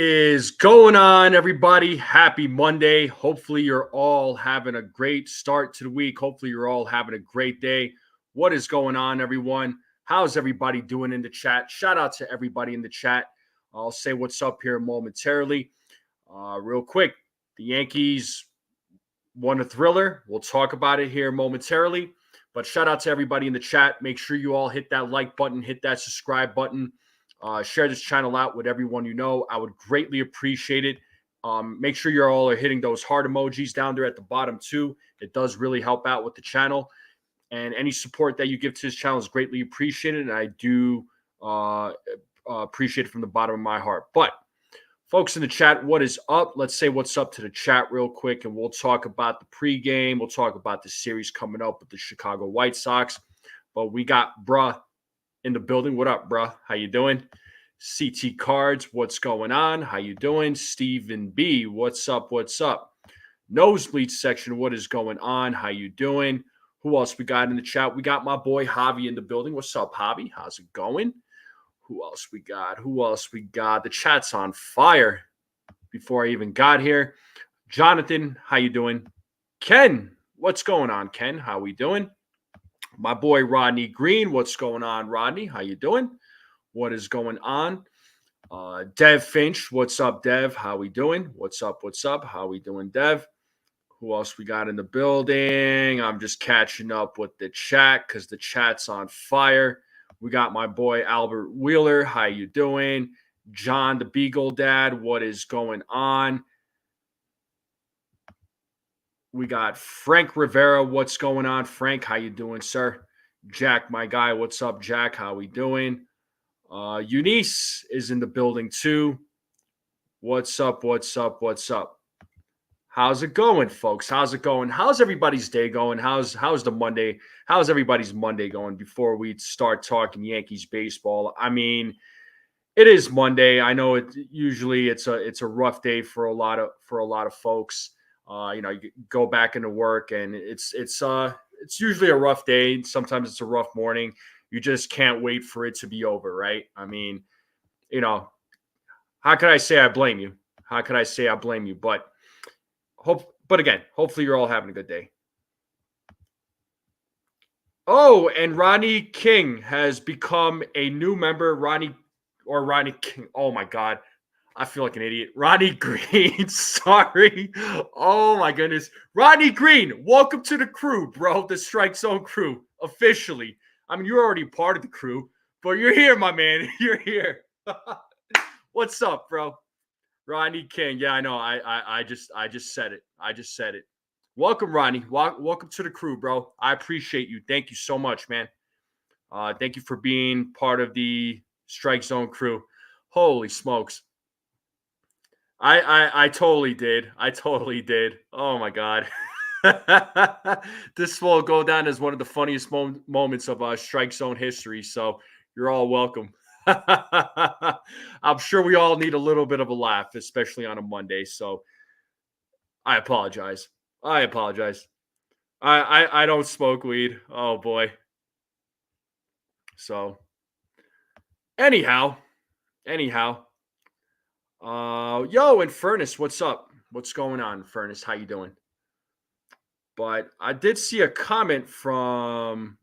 is going on, everybody? Happy Monday. Hopefully, you're all having a great start to the week. Hopefully, you're all having a great day. What is going on, everyone? How's everybody doing in the chat? Shout out to everybody in the chat. I'll say what's up here momentarily. Real quick, the Yankees won a thriller. We'll talk about it here momentarily. But shout out to everybody in the chat. Make sure you all hit that like button, hit that subscribe button. Share this channel out with everyone you know. I would greatly appreciate it. Make sure you all are hitting those heart emojis down there at the bottom too. It does really help out with the channel. And any support that you give to this channel is greatly appreciated. And I do appreciate it from the bottom of my heart. But folks in the chat, what is up? Let's say what's up to the chat real quick. And we'll talk about the pregame. We'll talk about the series coming up with the Chicago White Sox. But we got bruh in the building. What up, bruh? How you doing? CT Cards, what's going on? How you doing? Stephen B, what's up? What's up? Nosebleed section, what is going on? How you doing? Who else we got in the chat? We got my boy Javi in the building. What's up, Javi? How's it going? Who else we got? Who else we got? The chat's on fire before I even got here. Jonathan, how you doing? Ken, what's going on, Ken? How we doing? My boy Rodney Green, what's going on, Rodney? How you doing? What is going on? Dev Finch, what's up, Dev? How we doing? What's up? What's up? How we doing, Dev? Who else we got in the building? I'm just catching up with the chat because the chat's on fire. We got my boy Albert Wheeler. How you doing? John the Beagle Dad, what is going on? We got Frank Rivera. What's going on, Frank? How you doing, sir? Jack, my guy. What's up, Jack? How we doing? Eunice is in the building too. What's up? What's up? What's up? How's it going, folks? How's it going? How's everybody's day going? How's the Monday? How's everybody's Monday going before we start talking Yankees baseball? I mean, it is Monday. I know it's a rough day for a lot of folks. You go back into work and it's usually a rough day. Sometimes it's a rough morning. You just can't wait for it to be over, right? I mean, how could I say I blame you? How could I say I blame you? But again, hopefully you're all having a good day. Oh, and Ronnie King has become a new member. Ronnie King. Oh my God. I feel like an idiot. Ronnie Green. Sorry. Oh, my goodness. Ronnie Green, welcome to the crew, bro. The Strike Zone crew, officially. I mean, you're already part of the crew, but you're here, my man. You're here. What's up, bro? Ronnie King. Yeah, I know. I just said it. I just said it. Welcome, Ronnie. Welcome to the crew, bro. I appreciate you. Thank you so much, man. Thank you for being part of the Strike Zone crew. Holy smokes. I totally did. I totally did. Oh my God. This will go down as one of the funniest moments of Strike Zone history. So you're all welcome. I'm sure we all need a little bit of a laugh, especially on a Monday. So I apologize. I don't smoke weed. Oh boy. So anyhow. Yo, and Furnace, what's up? What's going on, Furnace? How you doing? But I did see a comment from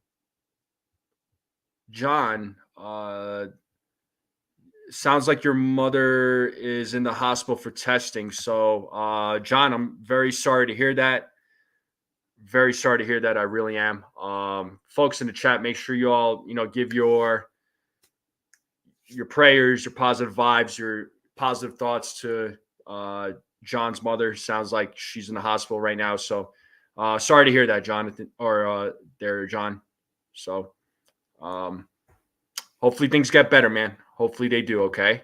John. Sounds like your mother is in the hospital for testing. So, John, I'm very sorry to hear that. Very sorry to hear that. I really am. Folks in the chat, make sure you all, give your prayers, your positive vibes, your positive thoughts to John's mother. Sounds like she's in the hospital right now. So sorry to hear that, Jonathan, or John. So hopefully things get better, man. Hopefully they do, okay?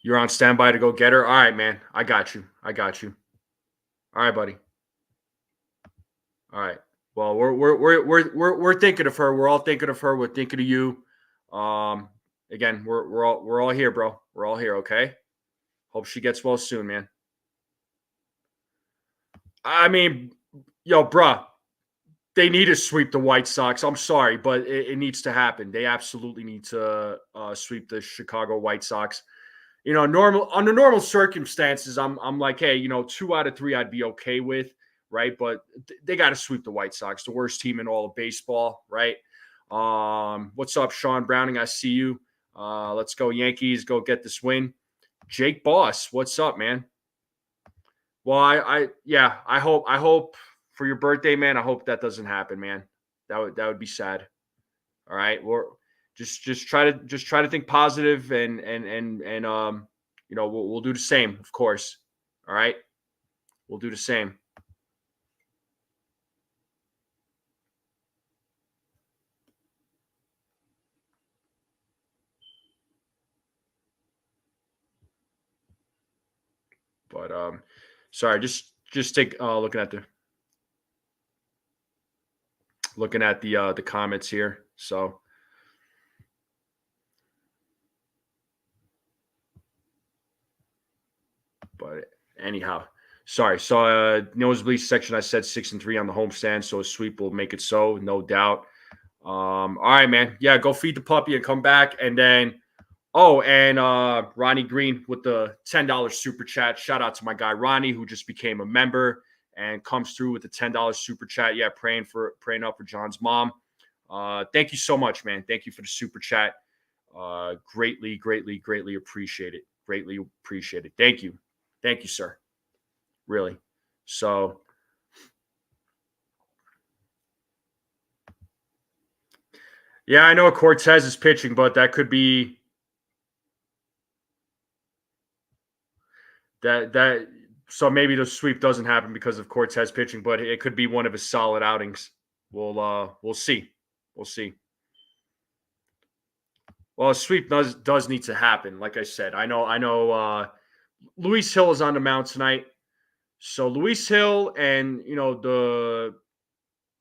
You're on standby to go get her? All right, man. I got you. All right, buddy. All right. Well, we're thinking of her. We're all thinking of her. We're thinking of you. Again, we're all here, bro. We're all here, okay? Hope she gets well soon, man. I mean, yo, bruh, They need to sweep the White Sox. I'm sorry, but it needs to happen. They absolutely need to sweep the Chicago White Sox. Under normal circumstances, I'm like, hey, 2 out of 3 I'd be okay with, right? But they got to sweep the White Sox, the worst team in all of baseball, right? What's up, Sean Browning? I see you. Let's go Yankees, go get this win. Jake Boss, what's up, man? Well, I hope for your birthday, man. I hope that doesn't happen, man. That would be sad. All right, well, just try to think positive and we'll do the same, of course. All right, we'll do the same. But sorry, just take looking at the comments here. So, but anyhow, sorry. So nosebleed section, I said 6-3 on the homestand, so a sweep will make it so, no doubt. All right, man. Yeah, go feed the puppy and come back, and then. Oh, and Ronnie Green with the $10 super chat. Shout out to my guy Ronnie, who just became a member and comes through with the $10 super chat. Yeah, praying up for John's mom. Thank you so much, man. Thank you for the super chat. Greatly, greatly, greatly appreciate it. Greatly appreciate it. Thank you, sir. Really. So, yeah, I know Cortez is pitching, but that could be that. So maybe the sweep doesn't happen because of Cortez pitching, but it could be one of his solid outings. We'll see. We'll see. Well, a sweep does need to happen. Like I said, I know. Luis Hill is on the mound tonight, so Luis Hill and the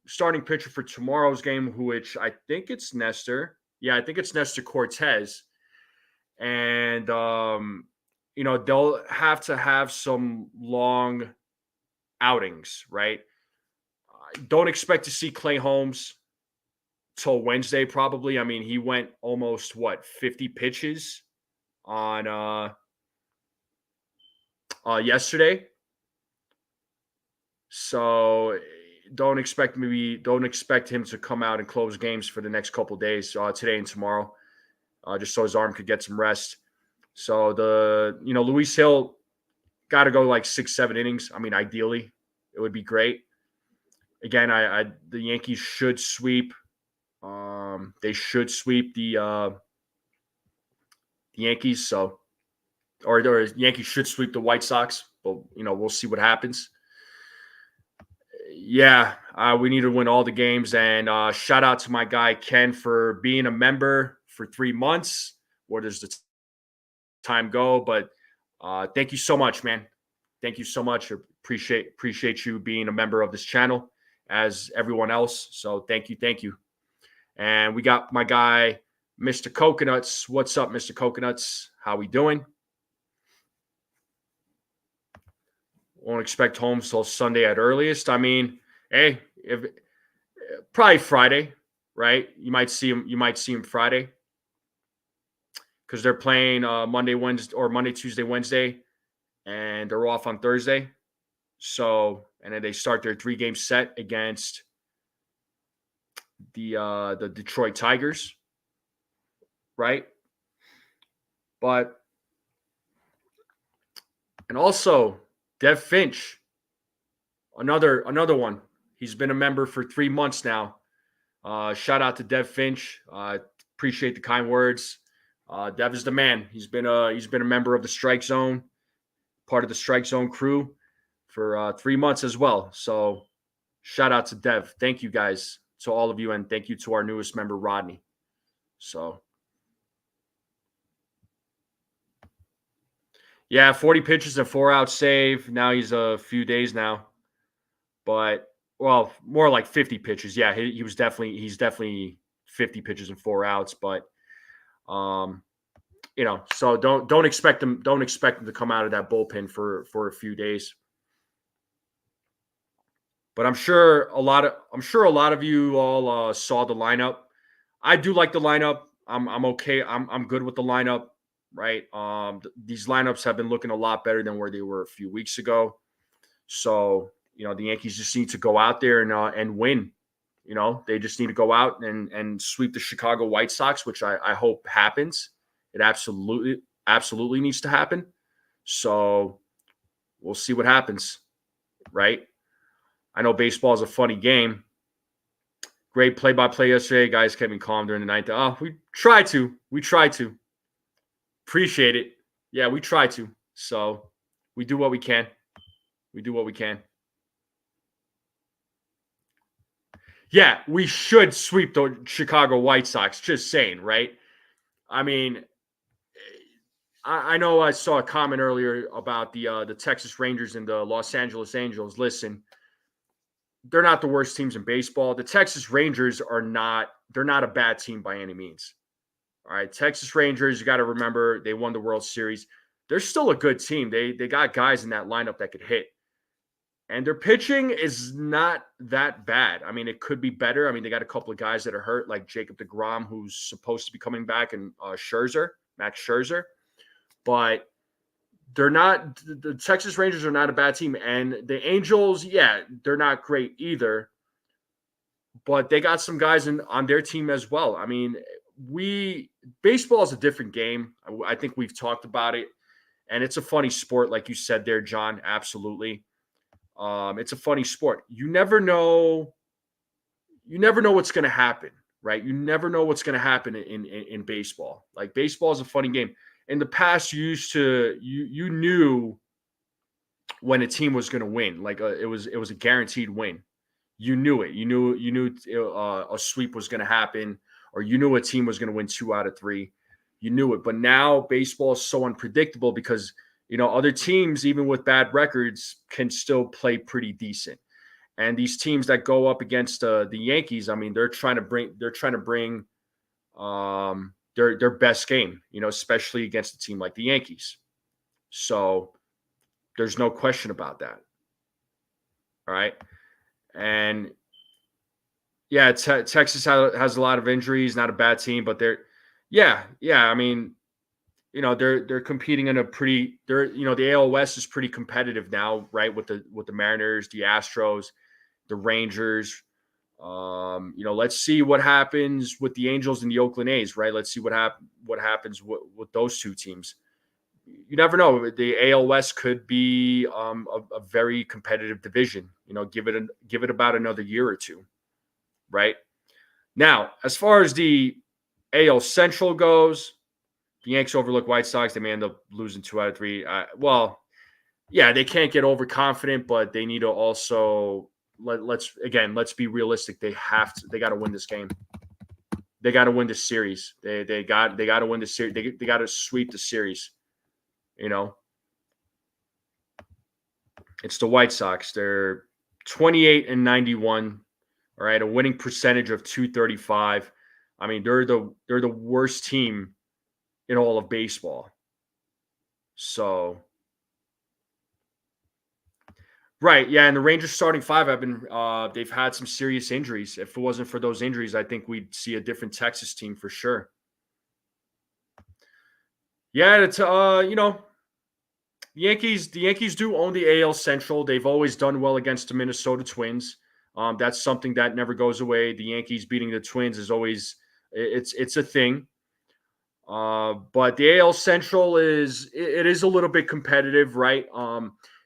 starting pitcher for tomorrow's game, which I think it's Nestor. Yeah, I think it's Nestor Cortez, and they'll have to have some long outings, right? Don't expect to see Clay Holmes till Wednesday, probably. I mean, he went almost 50 pitches on yesterday. So don't expect him to come out and close games for the next couple of days, today and tomorrow, just so his arm could get some rest. So Luis Hill got to go like 6-7 innings. I mean, ideally, it would be great. Again, the Yankees should sweep. They should sweep the Yankees. So, or Yankees should sweep the White Sox. But we'll see what happens. Yeah, we need to win all the games. And shout out to my guy Ken for being a member for 3 months. Where does the time go? But thank you so much, man. Thank you so much. Appreciate you being a member of this channel, as everyone else. So thank you. And we got my guy, Mr. Coconuts. What's up, Mr. Coconuts? How we doing? Won't expect Holmes till Sunday at earliest. I mean, hey, probably Friday, right? You might see him Friday because they're playing Monday, Wednesday, or Monday, Tuesday, Wednesday, and they're off on Thursday. So, and then they start their 3-game set against the Detroit Tigers, right? But, and also Dev Finch, another one. He's been a member for 3 months now. Shout out to Dev Finch. Appreciate the kind words. Dev is the man. He's been a member of the Strike Zone, part of the Strike Zone crew for 3 months as well. So shout out to Dev. Thank you guys, to all of you, and thank you to our newest member, Rodney. So yeah, 40 pitches and 4-out save. Now he's a few days now, but more like 50 pitches. Yeah, he's definitely 50 pitches and 4 outs, but so don't expect him to come out of that bullpen for a few days. But I'm sure a lot of you all saw the lineup. I do like the lineup. I'm okay. I'm good with the lineup, right? These lineups have been looking a lot better than where they were a few weeks ago. So, the Yankees just need to go out there and win. They just need to go out and sweep the Chicago White Sox, which I hope happens. It absolutely needs to happen. So we'll see what happens, right? I know baseball is a funny game. Great play-by-play yesterday. Guys kept me calm during the night. Oh, we try to. Appreciate it. Yeah, we try to. So we do what we can. Yeah, we should sweep the Chicago White Sox. Just saying, right? I mean, I know I saw a comment earlier about the Texas Rangers and the Los Angeles Angels. Listen, they're not the worst teams in baseball. The Texas Rangers they're not a bad team by any means. All right, Texas Rangers, you got to remember they won the World Series. They're still a good team. They got guys in that lineup that could hit. And their pitching is not that bad. I mean, it could be better. I mean, they got a couple of guys that are hurt, like Jacob deGrom, who's supposed to be coming back, and Max Scherzer. But they're not. The Texas Rangers are not a bad team, and the Angels, yeah, they're not great either. But they got some guys on their team as well. I mean, baseball is a different game. I think we've talked about it, and it's a funny sport, like you said there, John. Absolutely. It's a funny sport. You never know what's going to happen, right? You never know what's going to happen in baseball. Like, baseball is a funny game. In the past, you knew when a team was going to win. Like, it was a guaranteed win. You knew it. You knew a sweep was going to happen, or you knew a team was going to win 2 out of 3. You knew it. But now baseball is so unpredictable because other teams, even with bad records, can still play pretty decent. And these teams that go up against the Yankees, I mean, they're trying to bring their best game, especially against a team like the Yankees. So there's no question about that. All right. And yeah, Texas has a lot of injuries, not a bad team, but yeah. I mean, they're competing in the AL West is pretty competitive now, right? With the Mariners, the Astros, the Rangers. Let's see what happens with the Angels and the Oakland A's, right? Let's see what happens with those two teams. You never know. The AL West could be a very competitive division. Give it about another year or two, right? Now, as far as the AL Central goes, the Yankees overlook White Sox. They may end up losing 2 out of 3. Yeah, they can't get overconfident, but they need to also let's be realistic. They got to win this game. They got to win this series. They got to win the series. They got to sweep the series. It's the White Sox. They're 28-91. All right, a winning percentage of .235. I mean, they're the worst team in all of baseball. So, right, yeah, and the Rangers starting 5 they've had some serious injuries. If it wasn't for those injuries, I think we'd see a different Texas team for sure. Yeah, it's the Yankees do own the AL Central. They've always done well against the Minnesota Twins. That's something that never goes away. The Yankees beating the Twins is always it's a thing. But the AL Central is a little bit competitive, right?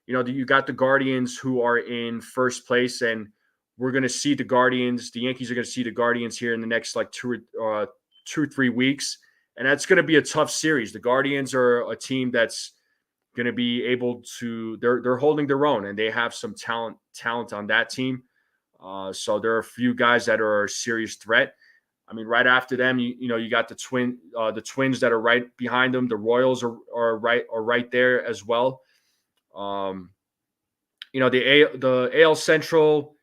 You got the Guardians who are in first place, and we're going to see the Guardians. The Yankees are going to see the Guardians here in the next like 2 or 3 weeks, and that's going to be a tough series. The Guardians are a team that's going to be able to. They're holding their own, and they have some talent on that team. So there are a few guys that are a serious threat. I mean, right after them, you got the Twins that are right behind them. The Royals are right there as well. The AL Central,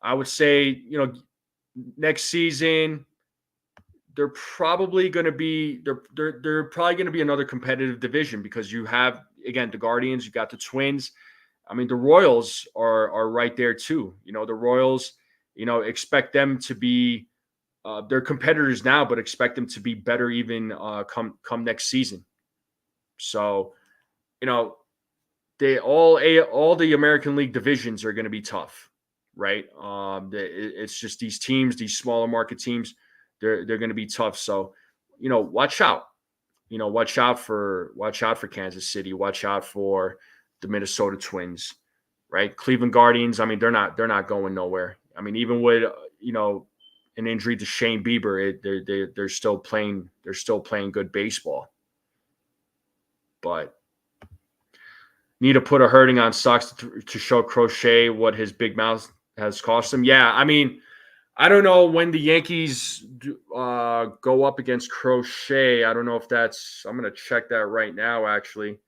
I would say, next season they're probably going to be another competitive division because you have, again, the Guardians, you got the Twins. I mean, the Royals are right there too. The Royals, expect them to be they're competitors now, but expect them to be better even come next season. So, you know, all the American League divisions are going to be tough, right? It's just these teams, these smaller market teams, they're going to be tough. So, watch out. Watch out for Kansas City. Watch out for the Minnesota Twins, right? Cleveland Guardians. I mean, they're not going nowhere. I mean, even with an injury to Shane Bieber, they're still playing. They're still playing good baseball, but need to put a hurting on Sox to show Crochet what his big mouth has cost him. Yeah, I mean, I don't know when the Yankees go up against Crochet. I don't know if that's. I'm going to check that right now, actually.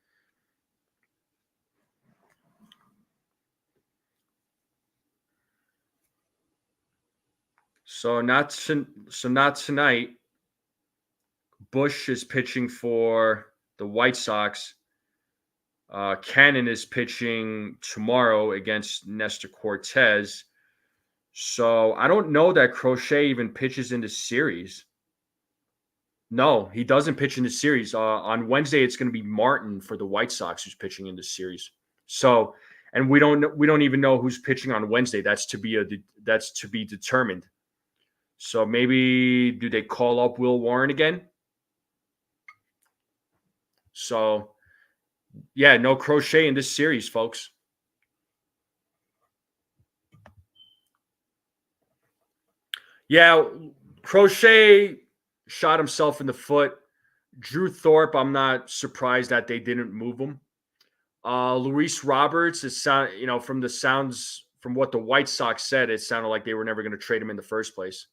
So not tonight. Bush is pitching for the White Sox. Cannon is pitching tomorrow against Nestor Cortez. So I don't know that Crochet even pitches in the series. No, he doesn't pitch in the series. On Wednesday, it's going to be Martin for the White Sox who's pitching in the series. So, and we don't even know who's pitching on Wednesday. That's to be determined. So maybe do they call up Will Warren again? So, yeah, no Crochet in this series, folks. Yeah, Crochet shot himself in the foot. Drew Thorpe, I'm not surprised that they didn't move him. Luis Roberts, from what the White Sox said, it sounded like they were never going to trade him in the first place.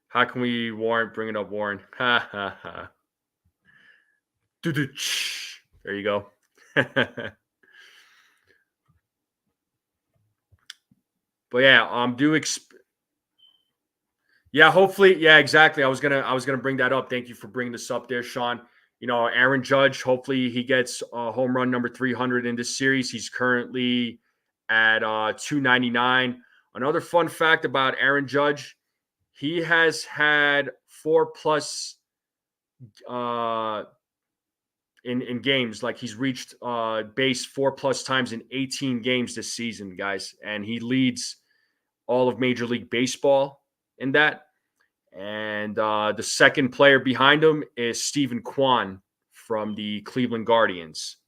How can we bring it up, Warren? Ha ha ha. There you go. But yeah, yeah, hopefully, yeah, exactly. I was gonna bring that up. Thank you for bringing this up there, Sean. Aaron Judge. Hopefully, he gets home run number 300 in this series. He's currently at 299. Another fun fact about Aaron Judge: he has had 4+ in games. Like he's reached base 4+ times in 18 games this season, guys, and he leads all of Major League Baseball in that. And the second player behind him is Stephen Kwan from the Cleveland Guardians.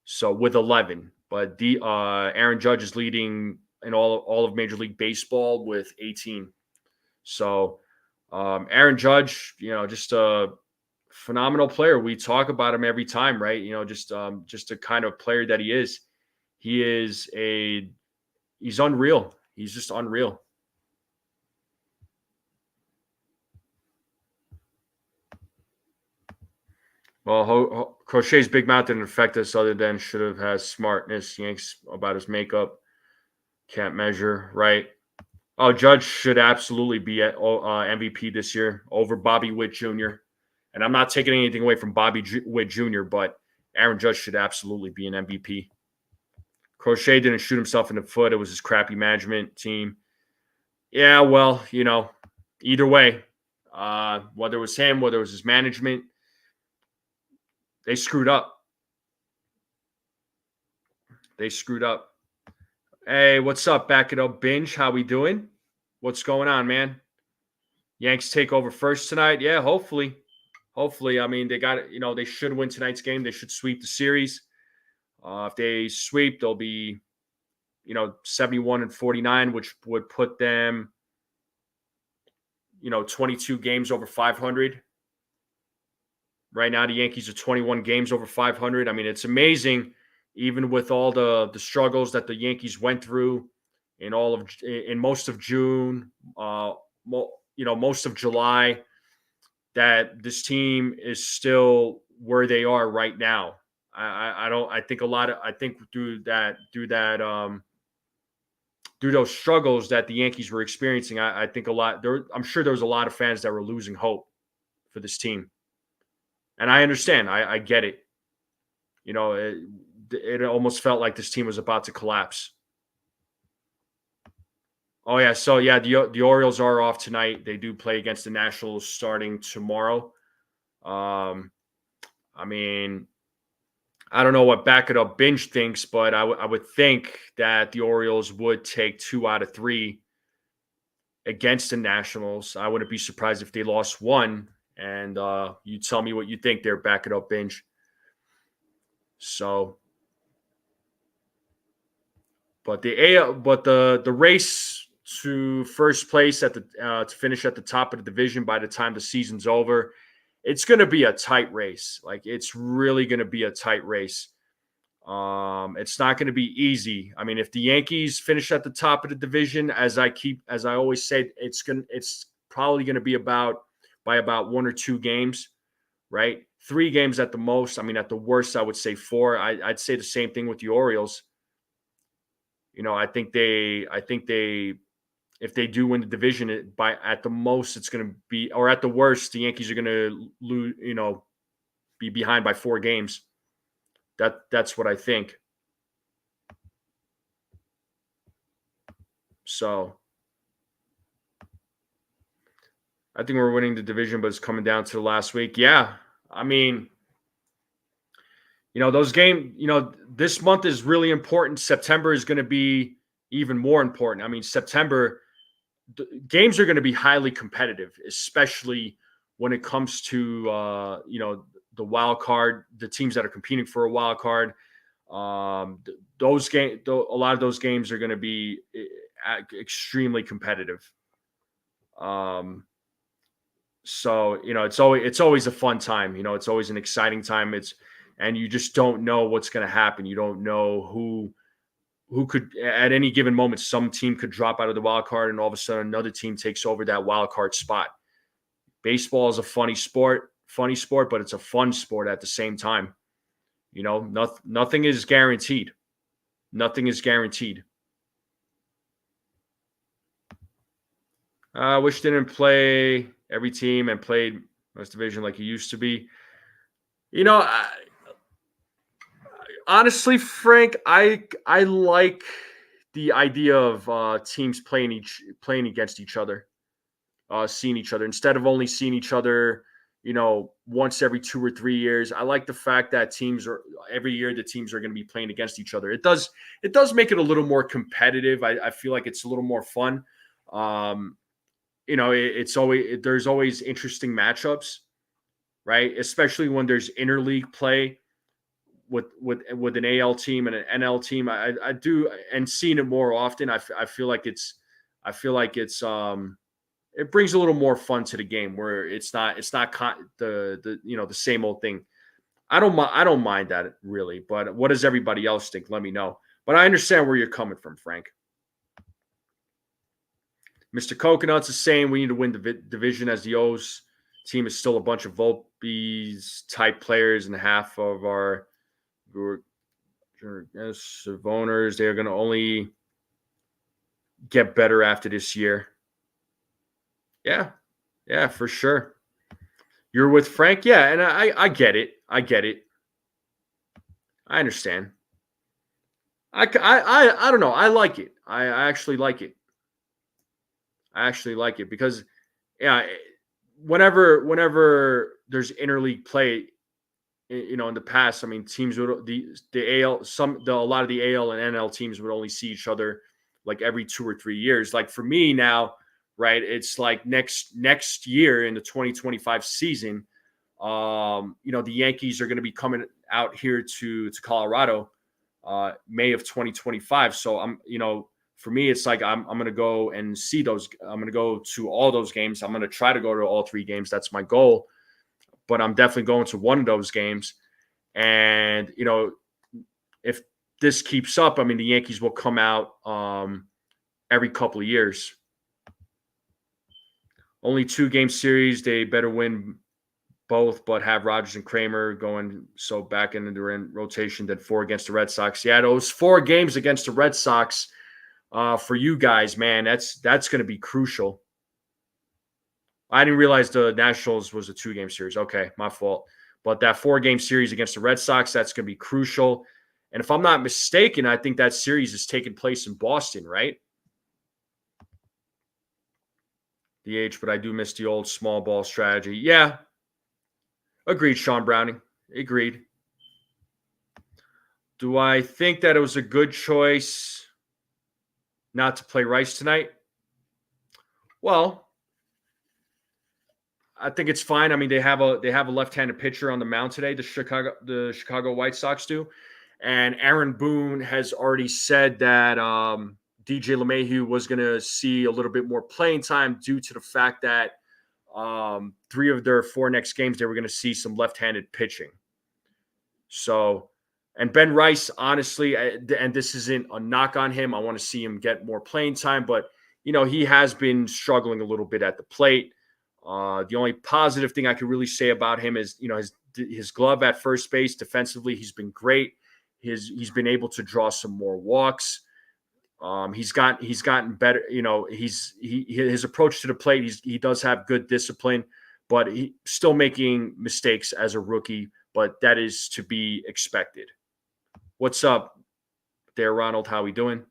So with 11, but the Aaron Judge is leading in all of Major League Baseball with 18. So Aaron Judge, just a phenomenal player. We talk about him every time, right? Just a kind of player that he is. He's unreal. He's just unreal. Well, Crochet's big mouth didn't affect us other than should have had smartness. Yanks about his makeup. Can't measure, right? Oh, Judge should absolutely be at MVP this year over Bobby Witt Jr. And I'm not taking anything away from Bobby Witt Jr., but Aaron Judge should absolutely be an MVP. Crochet didn't shoot himself in the foot. It was his crappy management team. Yeah, well, either way, whether it was him, whether it was his management, they screwed up. They screwed up. Hey, what's up? Back it up, Binge. How we doing? What's going on, man? Yanks take over first tonight. Yeah, hopefully. Hopefully. I mean, they got it. They should win tonight's game. They should sweep the series. If they sweep, they'll be, 71-49, which would put them, 22 games over 500. Right now, the Yankees are 21 games over 500. I mean, it's amazing, even with all the struggles that the Yankees went through in most of June, most of July, that this team is still where they are right now. I think through those struggles that the Yankees were experiencing, I'm sure there was a lot of fans that were losing hope for this team. And I understand. I get it. It almost felt like this team was about to collapse. Oh yeah, so yeah, the Orioles are off tonight. They do play against the Nationals starting tomorrow. Um, I mean, I don't know what Back It Up Binge thinks, but I would think that the Orioles would take 2 out of 3 against the Nationals. I wouldn't be surprised if they lost one. And you tell me what you think there, Back It Up Binge. So, but the race to first place to finish at the top of the division by the time the season's over, it's going to be a tight race. Like, it's really going to be a tight race. It's not going to be easy. I mean, if the Yankees finish at the top of the division, as I always say, it's probably going to be by about 1 or 2 games, right? 3 games at the most. I mean, at the worst, I would say 4. I'd say the same thing with the Orioles. I think if they do win the division, at the most, it's going to be, or at the worst, the Yankees are going to lose, be behind by 4 games. That's what I think. So I think we're winning the division, but it's coming down to the last week. Yeah. I mean, those games, this month is really important. September is going to be even more important. I mean, September, games are going to be highly competitive, especially when it comes to, the wild card, the teams that are competing for a wild card. Those games, a lot of those games are going to be extremely competitive. So it's always a fun time. It's always an exciting time. And you just don't know what's going to happen. You don't know who could, at any given moment, some team could drop out of the wild card, and all of a sudden another team takes over that wild card spot. Baseball is a funny sport, but it's a fun sport at the same time. Nothing is guaranteed. Nothing is guaranteed. I wish didn't play every team and played most division like he used to be. Honestly, Frank, I like the idea of teams playing against each other, seeing each other instead of only seeing each other, once every 2 or 3 years. I like the fact that every year the teams are going to be playing against each other. It does make it a little more competitive. I feel like it's a little more fun. There's always interesting matchups, right? Especially when there's interleague play with an AL team and an NL team. I do, and seeing it more often, I feel like it brings a little more fun to the game, where it's not the same old thing. I don't mind that, really, but what does everybody else think? Let me know. But I understand where you're coming from, Frank. Mr. Coconuts is saying we need to win the division, as the O's team is still a bunch of Volpe's type players, and half of our owners, they're going to only get better after this year. Yeah, for sure. You're with Frank? Yeah, and I get it. I understand. I don't know. I like it. I actually like it. Because, yeah, whenever there's interleague play, in the past, I mean, teams would the AL a lot of the AL and NL teams would only see each other like every 2 or 3 years. Like, for me now, right, it's like next year in the 2025 season, the Yankees are going to be coming out here to Colorado, May of 2025. So for me, it's like I'm going to go and see those. I'm going to go to all those games. I'm going to try to go to all 3 games. That's my goal. But I'm definitely going to one of those games. And, if this keeps up, I mean, the Yankees will come out every couple of years. Only 2-game series. They better win both, but have Rodgers and Kramer going so back into the rotation than 4 against the Red Sox. Yeah, those 4 games against the Red Sox for you guys, man, that's going to be crucial. I didn't realize the Nationals was a 2-game series. Okay, my fault. But that 4-game series against the Red Sox, that's going to be crucial. And if I'm not mistaken, I think that series is taking place in Boston, right? DH, but I do miss the old small ball strategy. Yeah. Agreed, Sean Browning. Agreed. Do I think that it was a good choice not to play Rice tonight? Well, I think it's fine. I mean, they have a left-handed pitcher on the mound today. The Chicago White Sox do, and Aaron Boone has already said that DJ LeMahieu was going to see a little bit more playing time due to the fact that 3 of their 4 next games they were going to see some left-handed pitching. So, and Ben Rice, honestly, and this isn't a knock on him. I want to see him get more playing time, but he has been struggling a little bit at the plate. The only positive thing I could really say about him is, his glove at first base defensively. He's been great. He's been able to draw some more walks. He's gotten better. His approach to the plate. He does have good discipline, but he's still making mistakes as a rookie. But that is to be expected. What's up there, Ronald? How we doing?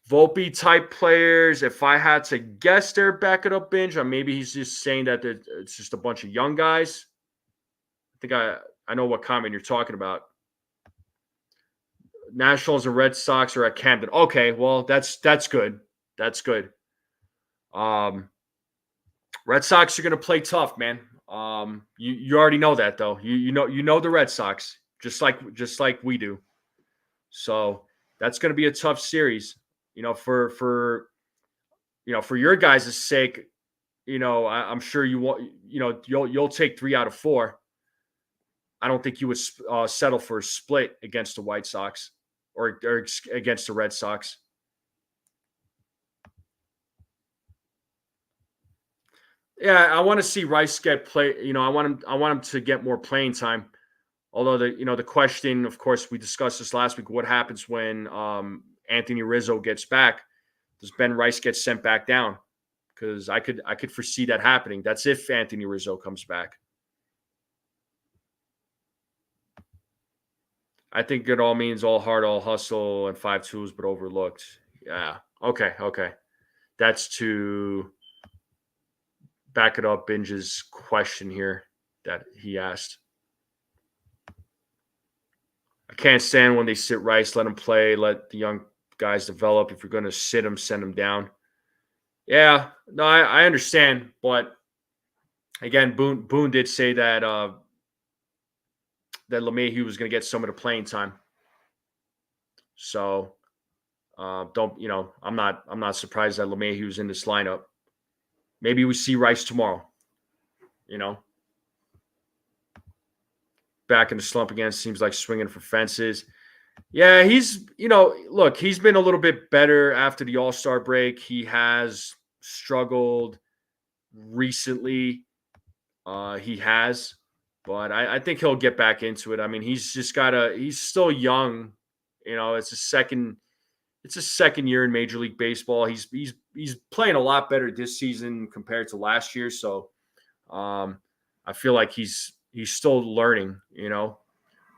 Volpe type players, if I had to guess, they're backing up Binge, or maybe he's just saying that it's just a bunch of young guys. I think I know what comment you're talking about. Nationals and Red Sox are at Camden. Okay, well that's good. That's good. Red Sox are going to play tough, man. You already know that though. You know the Red Sox just like we do. So that's going to be a tough series. For your guys' sake, I'm sure you want, you'll take 3 out of 4. I don't think you would settle for a split against the White Sox or against the Red Sox. Yeah, I want to see Rice get play. I want him to get more playing time. Although the question, of course, we discussed this last week. What happens when Anthony Rizzo gets back? Does Ben Rice get sent back down? Because I could foresee that happening. That's if Anthony Rizzo comes back. I think it all means all heart, all hustle, and 5 tools, but overlooked. Yeah. Okay. That's to back it up. Binge's question here that he asked. I can't stand when they sit Rice. Let him play. Let the young guys develop. If you're going to sit him, send him down. Yeah, no, I understand, but again, Boone did say that that LeMahieu was going to get some of the playing time. So I'm not surprised that LeMahieu's in this lineup. Maybe we see Rice tomorrow. Back in the slump again. Seems like swinging for fences. Yeah, he's been a little bit better after the All-Star break. He has struggled recently. He has, but I think he'll get back into it. I mean, he's still young. It's a second year in Major League Baseball. He's playing a lot better this season compared to last year. So I feel like he's still learning,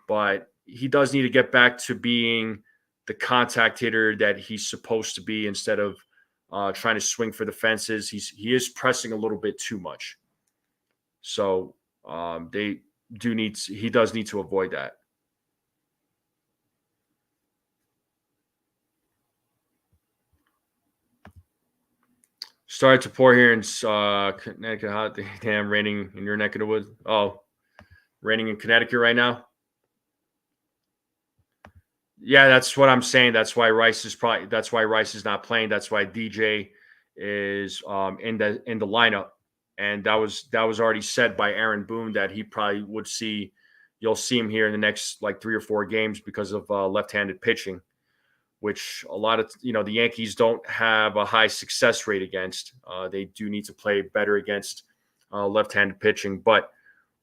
but he does need to get back to being the contact hitter that he's supposed to be instead of trying to swing for the fences. He is pressing a little bit too much. So he does need to avoid that. Started to pour here in Connecticut. Hot damn, raining in your neck of the woods. Oh, raining in Connecticut right now. Yeah, that's what I'm saying. That's why Rice is not playing. That's why DJ is in the lineup. And that was already said by Aaron Boone that he probably would see. You'll see him here in the next 3 or 4 games because of left-handed pitching, which a lot of the Yankees don't have a high success rate against. They do need to play better against left-handed pitching. But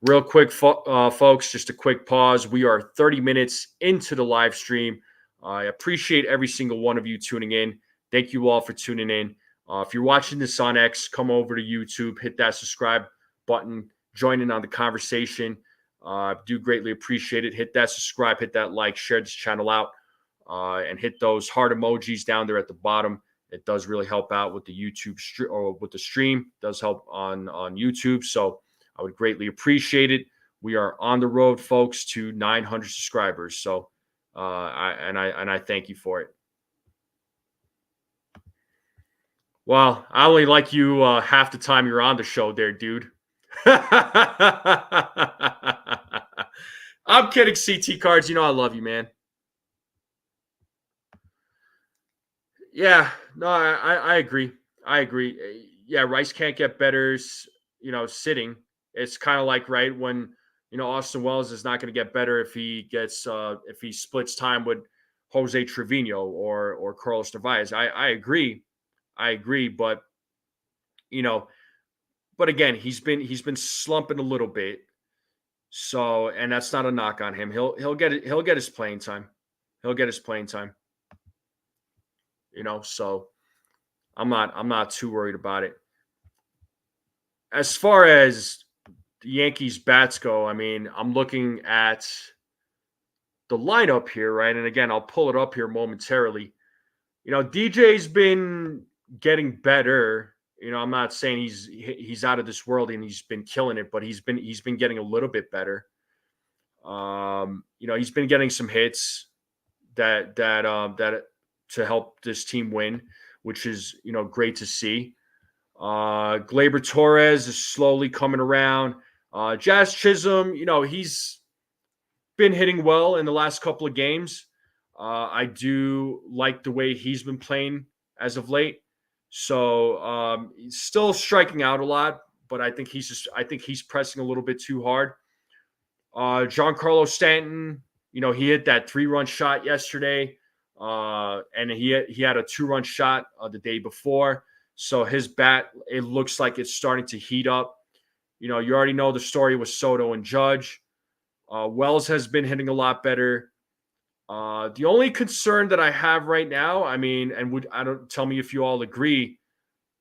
real quick, folks, just a quick pause. We are 30 minutes into the live stream. I appreciate every single one of you tuning in. Thank you all for tuning in. If you're watching this on X, come over to YouTube, hit that subscribe button, joining on the conversation. Do greatly appreciate it. Hit that subscribe, hit that like, share this channel out, and hit those heart emojis down there at the bottom. It does really help out with the YouTube or with the stream. It does help on YouTube. So I would greatly appreciate it. We are on the road, folks, to 900 subscribers. So I thank you for it. Well, I only like you half the time you're on the show there, dude. I'm kidding, CT Cards. You know I love you, man. Yeah, no, I agree. I agree. Yeah, Rice can't get better, sitting. It's kind of like, right, when, Austin Wells is not going to get better if he splits time with Jose Trevino or Carlos Narvaez. I agree. I agree, but but again, he's been slumping a little bit. So, and that's not a knock on him. He'll get it. He'll get his playing time. He'll get his playing time. So I'm not too worried about it. As far as the Yankees bats go, I mean, I'm looking at the lineup here, right? And again, I'll pull it up here momentarily. DJ's been getting better. I'm not saying he's out of this world and he's been killing it, but he's been getting a little bit better. He's been getting some hits that to help this team win, which is great to see. Gleyber Torres is slowly coming around. Jazz Chisholm, he's been hitting well in the last couple of games. I do like the way he's been playing as of late. So he's still striking out a lot, but I think he's pressing a little bit too hard. Giancarlo Stanton, he hit that 3-run shot yesterday, and he had a 2-run shot the day before. So his bat, it looks like it's starting to heat up. You already know the story with Soto and Judge. Wells has been hitting a lot better. The only concern that I have right now, I mean, and I don't tell me if you all agree,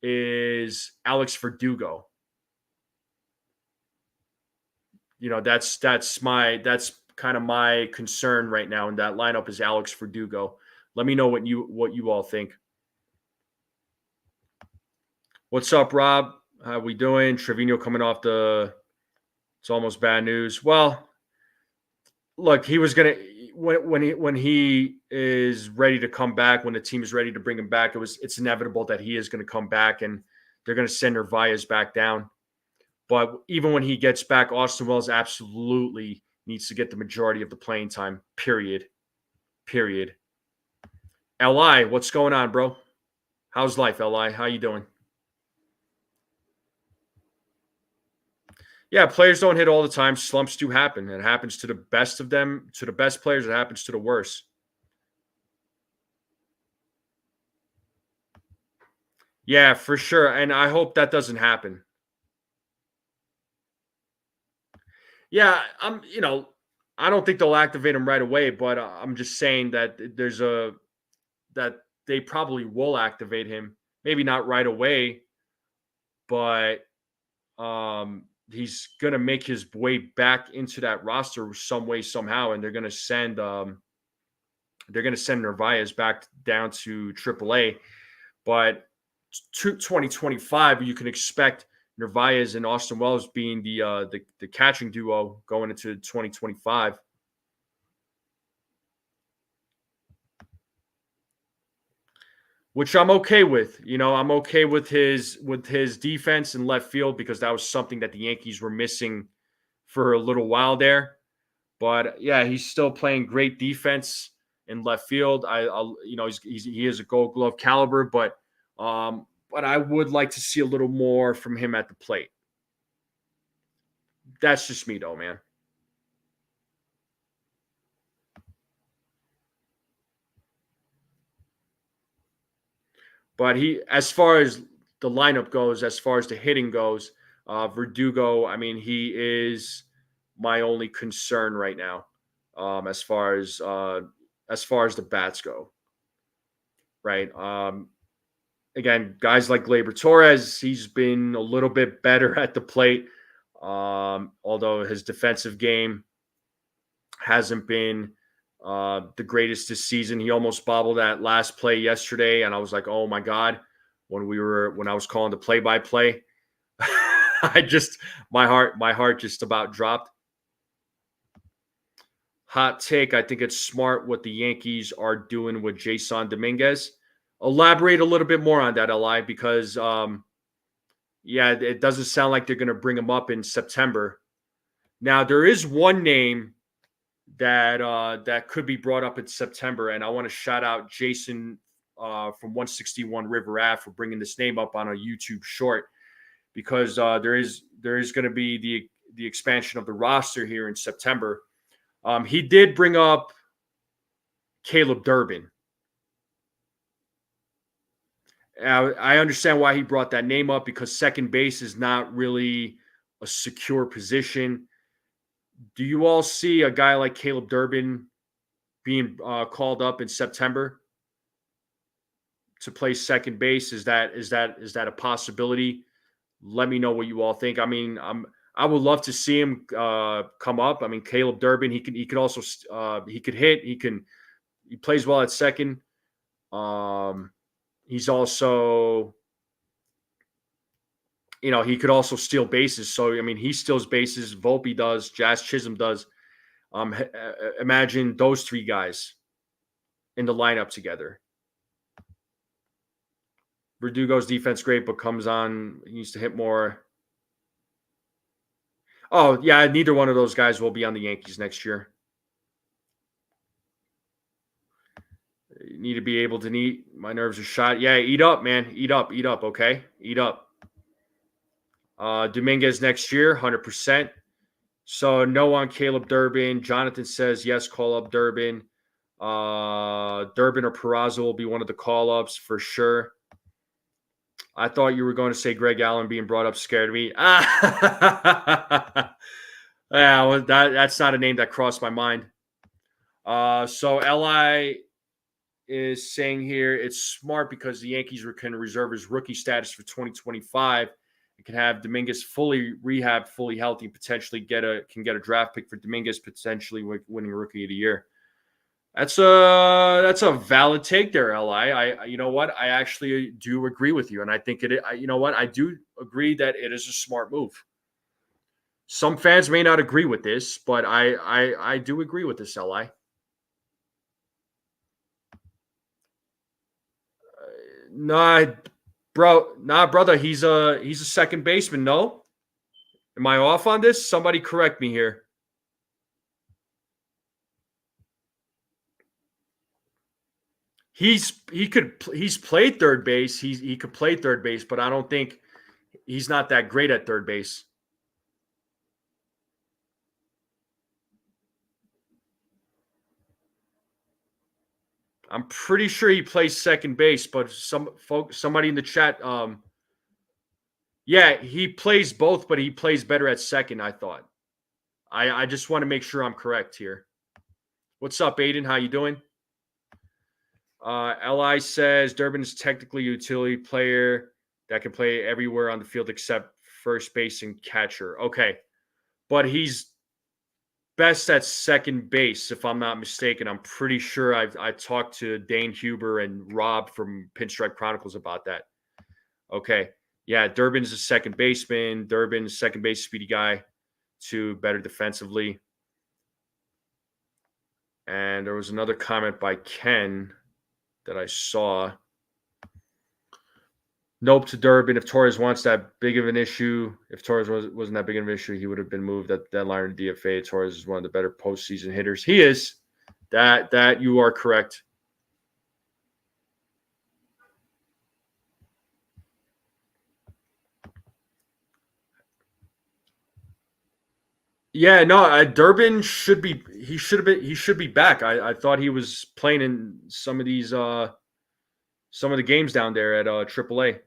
is Alex Verdugo. That's kind of my concern right now in that lineup is Alex Verdugo. Let me know what you all think. What's up, Rob? How we doing? Trevino coming off it's almost bad news. Well, look, he was gonna when he is ready to come back, when the team is ready to bring him back, it's inevitable that he is going to come back, and they're going to send Narvaez back down. But even when he gets back, Austin Wells absolutely needs to get the majority of the playing time. Period. Li, what's going on, bro? How's life, Li? How you doing? Yeah, players don't hit all the time. Slumps do happen. It happens to the best of them, to the best players. It happens to the worst. Yeah, for sure. And I hope that doesn't happen. Yeah, I don't think they'll activate him right away, but I'm just saying that that they probably will activate him. Maybe not right away, but he's going to make his way back into that roster some way, somehow, and they're going to send Narvaez back down to AAA. But 2025, you can expect Narvaez and Austin Wells being the catching duo going into 2025. Which I'm okay with. I'm okay with his defense in left field because that was something that the Yankees were missing for a little while there. But yeah, he's still playing great defense in left field. He is a Gold Glove caliber, but I would like to see a little more from him at the plate. That's just me, though, man. But as far as the lineup goes, as far as the hitting goes, Verdugo, I mean, he is my only concern right now, as far as the bats go. Right. Again, guys like Gleyber Torres, he's been a little bit better at the plate. Although his defensive game hasn't been the greatest this season. He almost bobbled that last play yesterday, and I was like, "Oh my God!" When I was calling the play-by-play, my heart just about dropped. Hot take: I think it's smart what the Yankees are doing with Jason Dominguez. Elaborate a little bit more on that, Li, because it doesn't sound like they're going to bring him up in September. Now, there is one name that could be brought up in September, and I want to shout out Jason from 161 River Ave for bringing this name up on a YouTube short, because there is going to be the expansion of the roster here in September. He did bring up Caleb Durbin. I understand why he brought that name up, because second base is not really a secure position. Do you all see a guy like Caleb Durbin being called up in September to play second base? Is that a possibility? Let me know what you all think. I mean, I would love to see him come up. I mean, Caleb Durbin, he could also he could hit. He plays well at second. He's also, he could also steal bases. So, I mean, he steals bases. Volpe does. Jazz Chisholm does. Imagine those three guys in the lineup together. Verdugo's defense great, but comes on. He needs to hit more. Oh, yeah, neither one of those guys will be on the Yankees next year. You need to be able to eat. My nerves are shot. Yeah, eat up, man. Eat up, okay? Eat up. Dominguez next year, 100%. So no on Caleb Durbin. Jonathan says, yes, call up Durbin. Durbin or Peraza will be one of the call-ups for sure. I thought you were going to say Greg Allen being brought up scared me. Yeah, well, that's not a name that crossed my mind. So Li is saying here it's smart because the Yankees can reserve his rookie status for 2025. It can have Dominguez fully rehab, fully healthy, and potentially get a draft pick for Dominguez, potentially winning Rookie of the Year. That's a valid take there, Li. You know what? I actually do agree with you, and I think you know what? I do agree that it is a smart move. Some fans may not agree with this, but I do agree with this, Li. Nah, brother. He's a second baseman. No, am I off on this? Somebody correct me here. He's played third base. He could play third base, but I don't think he's not that great at third base. I'm pretty sure he plays second base, but somebody in the chat, yeah, he plays both, but he plays better at second, I thought. I just want to make sure I'm correct here. What's up, Aiden? How you doing? Li says Durbin is technically a utility player that can play everywhere on the field except first base and catcher. Okay, but he's best at second base, if I'm not mistaken. I'm pretty sure I talked to Dane Huber and Rob from Pinstripe Chronicles about that. Okay, yeah, Durbin's a second baseman. Durbin's second base speedy guy, too, better defensively. And there was another comment by Ken that I saw. Nope to Durbin. If Torres wants that big of an issue, if Torres wasn't that big of an issue, he would have been moved at the deadline to DFA. Torres is one of the better postseason hitters. He is. That you are correct. Yeah, no, Durbin should be back. I thought he was playing in some of the games down there at AAA.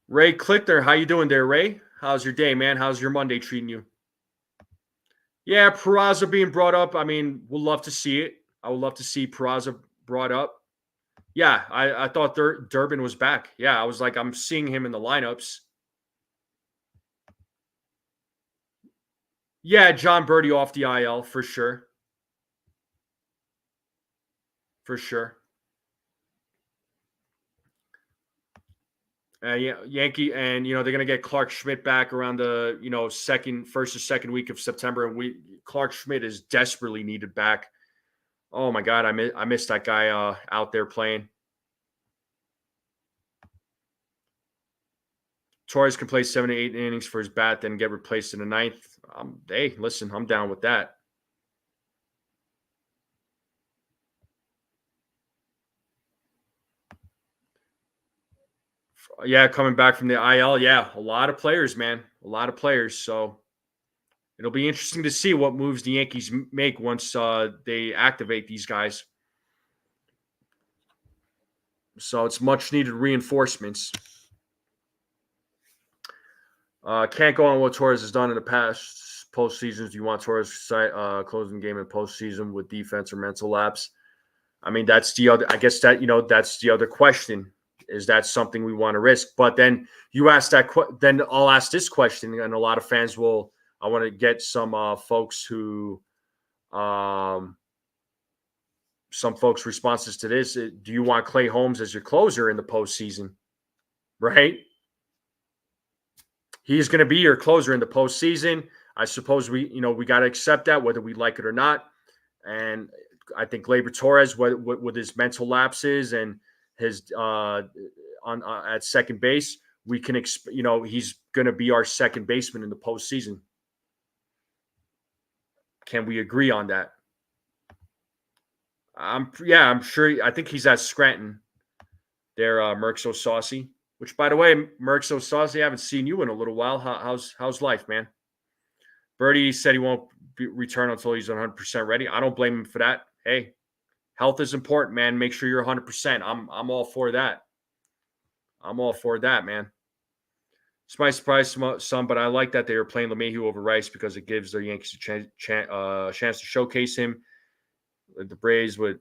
Ray Clickner, how you doing there, Ray? How's your day, man? How's your Monday treating you? Yeah, Peraza being brought up. I mean, we'll love to see it. I would love to see Peraza brought up. Yeah, I thought Durbin was back. Yeah, I was like, I'm seeing him in the lineups. Yeah, John Birdie off the IL for sure. For sure. Yeah, Yankee, and they're gonna get Clark Schmidt back around the first or second week of September, and Clark Schmidt is desperately needed back. Oh my God, I miss that guy out there playing. Torres can play 7 to 8 innings for his bat, then get replaced in the ninth. Hey, listen, I'm down with that. Yeah, coming back from the IL, yeah, a lot of players, man, a lot of players. So it'll be interesting to see what moves the Yankees make once they activate these guys. So it's much needed reinforcements. Can't go on what Torres has done in the past postseasons. You want Torres closing game in postseason with defense or mental lapse? I mean, that's the other. I guess that's the other question. Is that something we want to risk? But then you ask that. Then I'll ask this question, and a lot of fans will. I want to get some folks who, some folks' responses to this. Do you want Clay Holmes as your closer in the postseason? Right. He's going to be your closer in the postseason. I suppose we got to accept that whether we like it or not. And I think Gleyber Torres, with his mental lapses and his at second base, we can he's going to be our second baseman in the postseason. Can we agree on that? I'm sure. I think he's at Scranton. There, Merck So Saucy. Which, by the way, Merck So Saucy, I haven't seen you in a little while. How's life, man? Birdie said he won't return until he's 100% ready. I don't blame him for that. Hey, health is important, man. Make sure you're 100%. I'm all for that. I'm all for that, man. This might surprise some, but I like that they are playing LeMahieu over Rice because it gives the Yankees a chance to showcase him. The Braves would,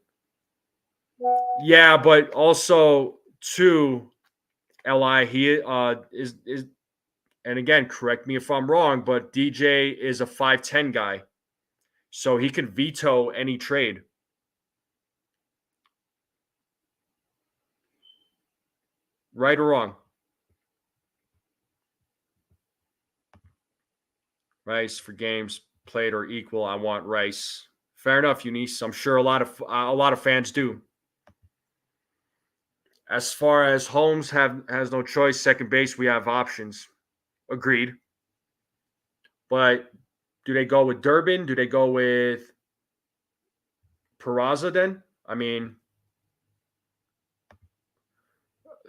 yeah, but also too, Li he is, and again, correct me if I'm wrong, but DJ is a 5'10" guy, so he can veto any trade. Right or wrong? Rice for games played or equal. I want Rice. Fair enough, Eunice. I'm sure a lot of fans do. As far as Holmes has no choice, second base we have options. Agreed. But do they go with Durbin? Do they go with Peraza then? I mean,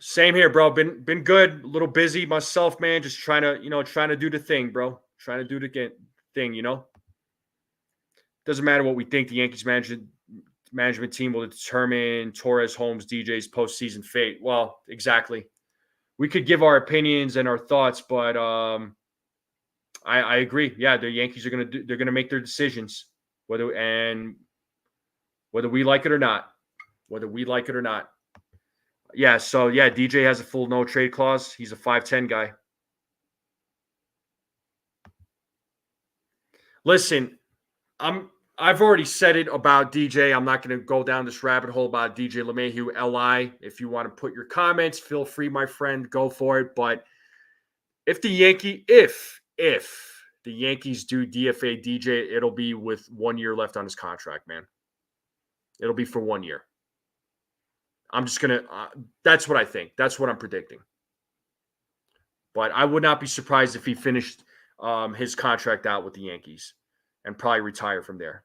same here, bro. Been good. A little busy myself, man. Just trying to do the thing, bro. Trying to do the thing, Doesn't matter what we think. The Yankees management team will determine Torres, Holmes, DJ's postseason fate. Well, exactly. We could give our opinions and our thoughts, but I agree. Yeah, the Yankees they're gonna make their decisions, whether we like it or not. Whether we like it or not. Yeah, so yeah, DJ has a full no trade clause. He's a 5'10" guy. Listen, I've already said it about DJ. I'm not going to go down this rabbit hole about DJ LeMahieu, LI. If you want to put your comments, feel free, my friend, go for it. But if the Yankees do DFA DJ, it'll be with 1 year left on his contract, man. It'll be for 1 year. I'm just going to that's what I think. That's what I'm predicting. But I would not be surprised if he finished his contract out with the Yankees and probably retire from there.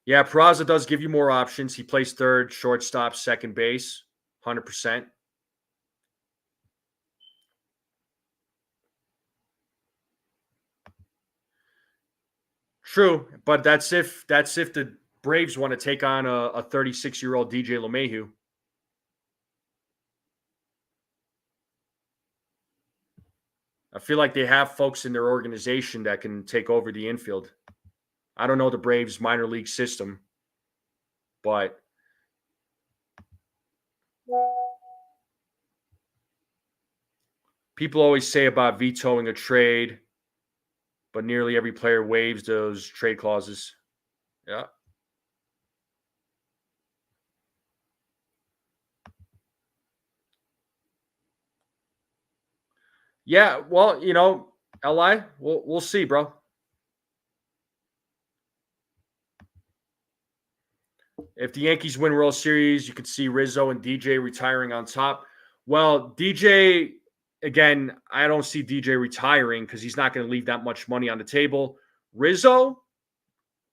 Yeah, Peraza does give you more options. He plays third, shortstop, second base, 100%. True, but that's if the Braves want to take on a 36-year-old DJ LeMahieu. I feel like they have folks in their organization that can take over the infield. I don't know the Braves minor league system, but people always say about vetoing a trade, but nearly every player waives those trade clauses. Yeah. Yeah, well, LI, we'll see, bro. If the Yankees win World Series, you could see Rizzo and DJ retiring on top. Well, DJ, again, I don't see DJ retiring because he's not going to leave that much money on the table. Rizzo,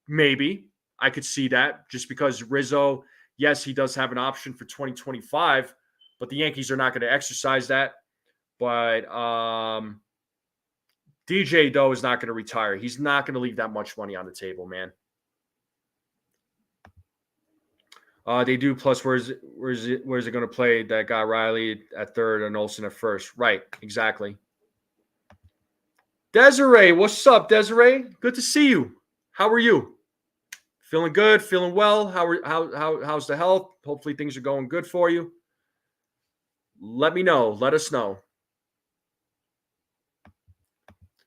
maybe. I could see that just because Rizzo, yes, he does have an option for 2025, but the Yankees are not going to exercise that. But DJ, though, is not going to retire. He's not going to leave that much money on the table, man. They do. Plus, where's it going to play? That guy Riley at third and Olsen at first. Right. Exactly. Desiree, what's up, Desiree? Good to see you. How are you? Feeling good? Feeling well? How's the health? Hopefully, things are going good for you. Let me know. Let us know.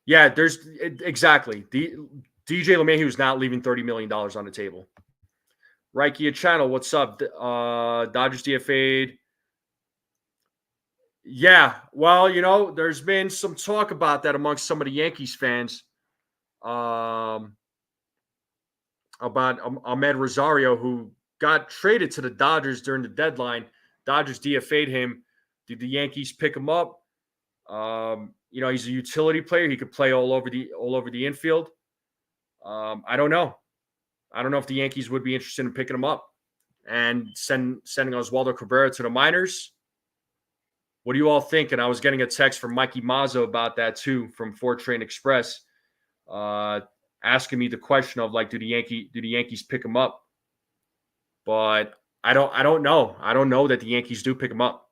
Yeah, there's exactly. DJ LeMahieu is not leaving $30 million on the table. Reikia Channel, what's up? Dodgers DFA'd. Yeah, well, there's been some talk about that amongst some of the Yankees fans about Ahmed Rosario, who got traded to the Dodgers during the deadline. Dodgers DFA'd him. Did the Yankees pick him up? He's a utility player. He could play all over the infield. I don't know. I don't know if the Yankees would be interested in picking him up and sending Oswaldo Cabrera to the minors. What do you all think? And I was getting a text from Mikey Mazzo about that too, from Ford Train Express, asking me the question of like, do the Yankees pick him up? But I don't know. I don't know that the Yankees do pick him up.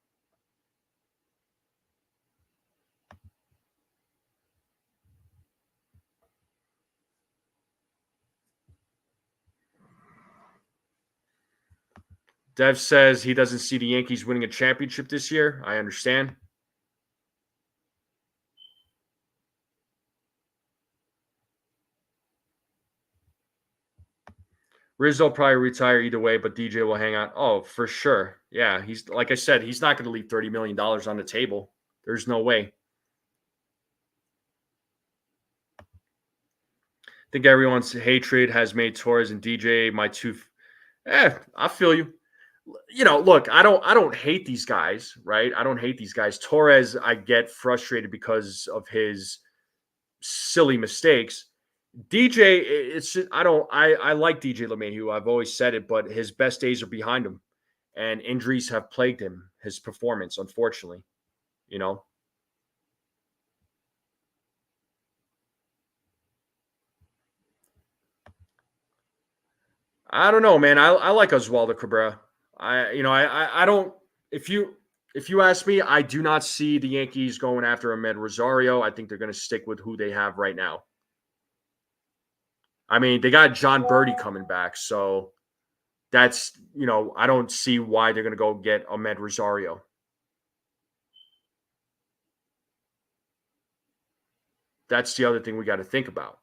Dev says he doesn't see the Yankees winning a championship this year. I understand. Rizzo will probably retire either way, but DJ will hang on. Oh, for sure. Yeah, he's like I said, he's not going to leave $30 million on the table. There's no way. I think everyone's hatred has made Torres and DJ my two. I feel you. Look, I don't hate these guys, right? I don't hate these guys. Torres, I get frustrated because of his silly mistakes. DJ, it's just, I like DJ LeMahieu. I've always said it, but his best days are behind him, and injuries have plagued him. His performance, unfortunately, you know. I don't know, man. I like Oswaldo Cabrera. I don't. If you ask me, I do not see the Yankees going after Ahmed Rosario. I think they're going to stick with who they have right now. I mean, they got John Birdie coming back, so that's I don't see why they're going to go get Ahmed Rosario. That's the other thing we got to think about.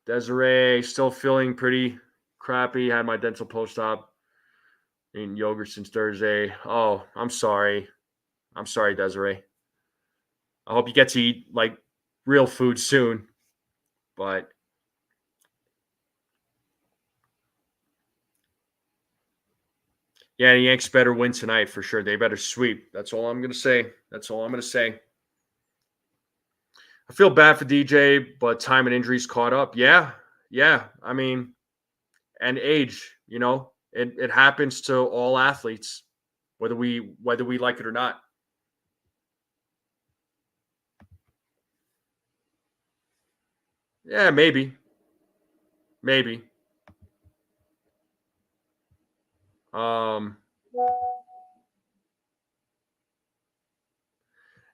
Desiree still feeling pretty crappy. Had my dental post-op in yogurt since Thursday. Oh, I'm sorry. I'm sorry, Desiree. I hope you get to eat like real food soon. But yeah, the Yanks better win tonight for sure. They better sweep. That's all I'm gonna say. That's all I'm gonna say. I feel bad for DJ, but time and injuries caught up. Yeah. I mean, and age, it happens to all athletes, whether we like it or not. Yeah, maybe. Maybe. Um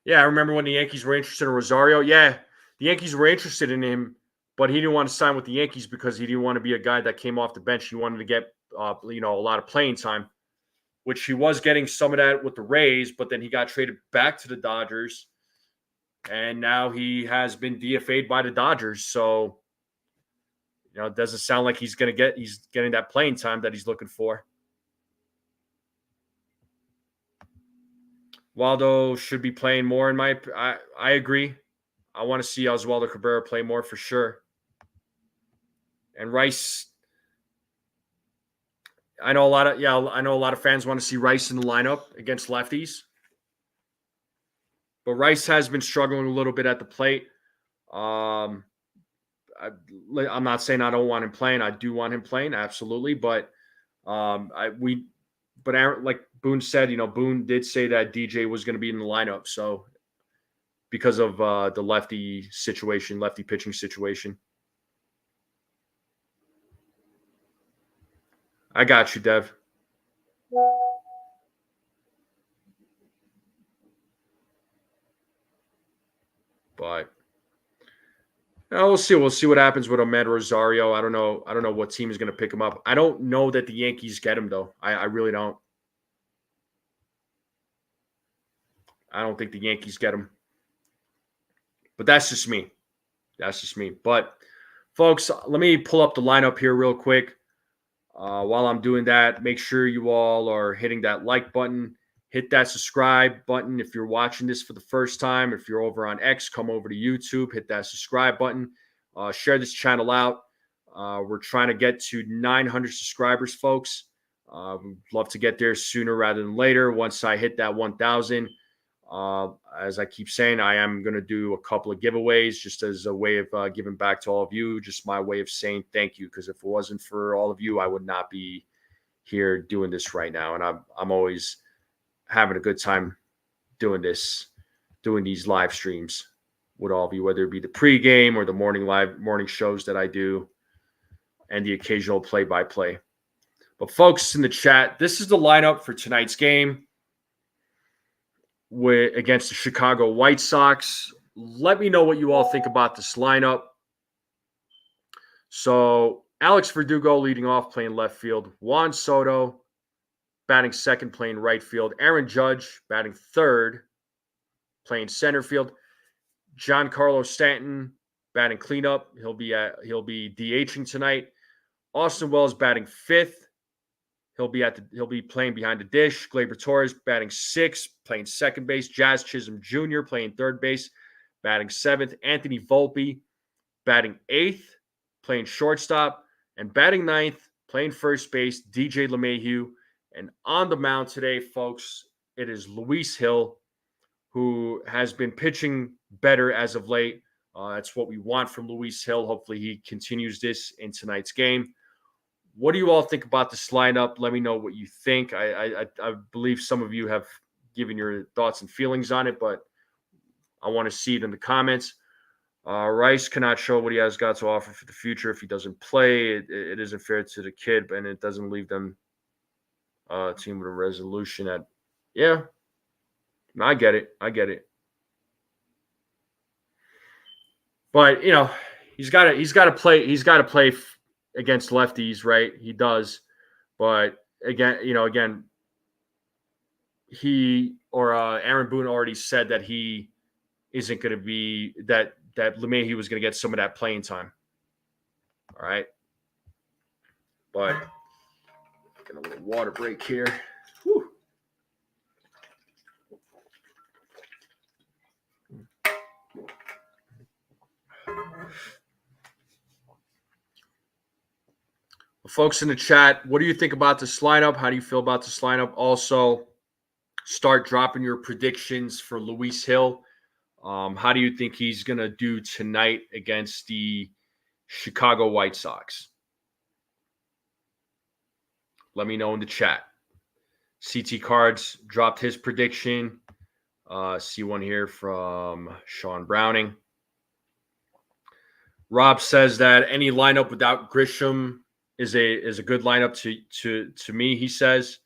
Yeah, I remember when the Yankees were interested in Rosario. Yeah, the Yankees were interested in him, but he didn't want to sign with the Yankees because he didn't want to be a guy that came off the bench. He wanted to get, a lot of playing time, which he was getting some of that with the Rays, but then he got traded back to the Dodgers, and now he has been DFA'd by the Dodgers. So, it doesn't sound like he's getting that playing time that he's looking for. Waldo should be playing more I agree. I want to see Oswaldo Cabrera play more for sure. And Rice, I know a lot of fans want to see Rice in the lineup against lefties. But Rice has been struggling a little bit at the plate. I'm not saying I don't want him playing. I do want him playing, absolutely. But Aaron, like Boone said, Boone did say that DJ was going to be in the lineup. So because of the lefty pitching situation. I got you, Dev. But we'll see. We'll see what happens with Ahmed Rosario. I don't know what team is going to pick him up. I don't know that the Yankees get him, though. I really don't. I don't think the Yankees get him. But that's just me. But, folks, let me pull up the lineup here real quick. While I'm doing that, make sure you all are hitting that like button. Hit that subscribe button if you're watching this for the first time. If you're over on X, come over to YouTube. Hit that subscribe button. Share this channel out. We're trying to get to 900 subscribers, folks. We'd love to get there sooner rather than later. Once I hit that 1,000, as I keep saying, I am going to do a couple of giveaways just as a way of giving back to all of you. Just my way of saying thank you, because if it wasn't for all of you, I would not be here doing this right now. And I'm always having a good time doing these live streams with all of you, whether it be the pregame or the morning shows that I do and the occasional play-by-play. But folks in the chat, this is the lineup for tonight's game against the Chicago White Sox. Let me know what you all think about this lineup. So Alex Verdugo leading off, playing left field. Juan Soto batting second, playing right field. Aaron Judge batting third, playing center field. Giancarlo Stanton batting cleanup. He'll be DHing tonight. Austin Wells batting fifth. He'll be playing behind the dish. Gleyber Torres batting sixth, playing second base. Jazz Chisholm Jr. playing third base, batting seventh. Anthony Volpe batting eighth, playing shortstop, and batting ninth, playing first base. DJ LeMahieu. And on the mound today, folks, it is Luis Hill, who has been pitching better as of late. That's what we want from Luis Hill. Hopefully he continues this in tonight's game. What do you all think about this lineup? Let me know what you think. I believe some of you have given your thoughts and feelings on it, but I want to see it in the comments. Rice cannot show what he has got to offer for the future if he doesn't play. It isn't fair to the kid, and it doesn't leave them team with a resolution at, yeah, I get it. But he's got to play against lefties, right? He does. But again, he or Aaron Boone already said that he isn't going to be that LeMahieu was going to get some of that playing time. All right. But get a little water break here. Whew. Folks in the chat, what do you think about this lineup? How do you feel about this lineup? Also, start dropping your predictions for Luis Hill. How do you think he's going to do tonight against the Chicago White Sox? Let me know in the chat. CT Cards dropped his prediction. See one here from Sean Browning. Rob says that any lineup without Grisham is a good lineup to me, he says.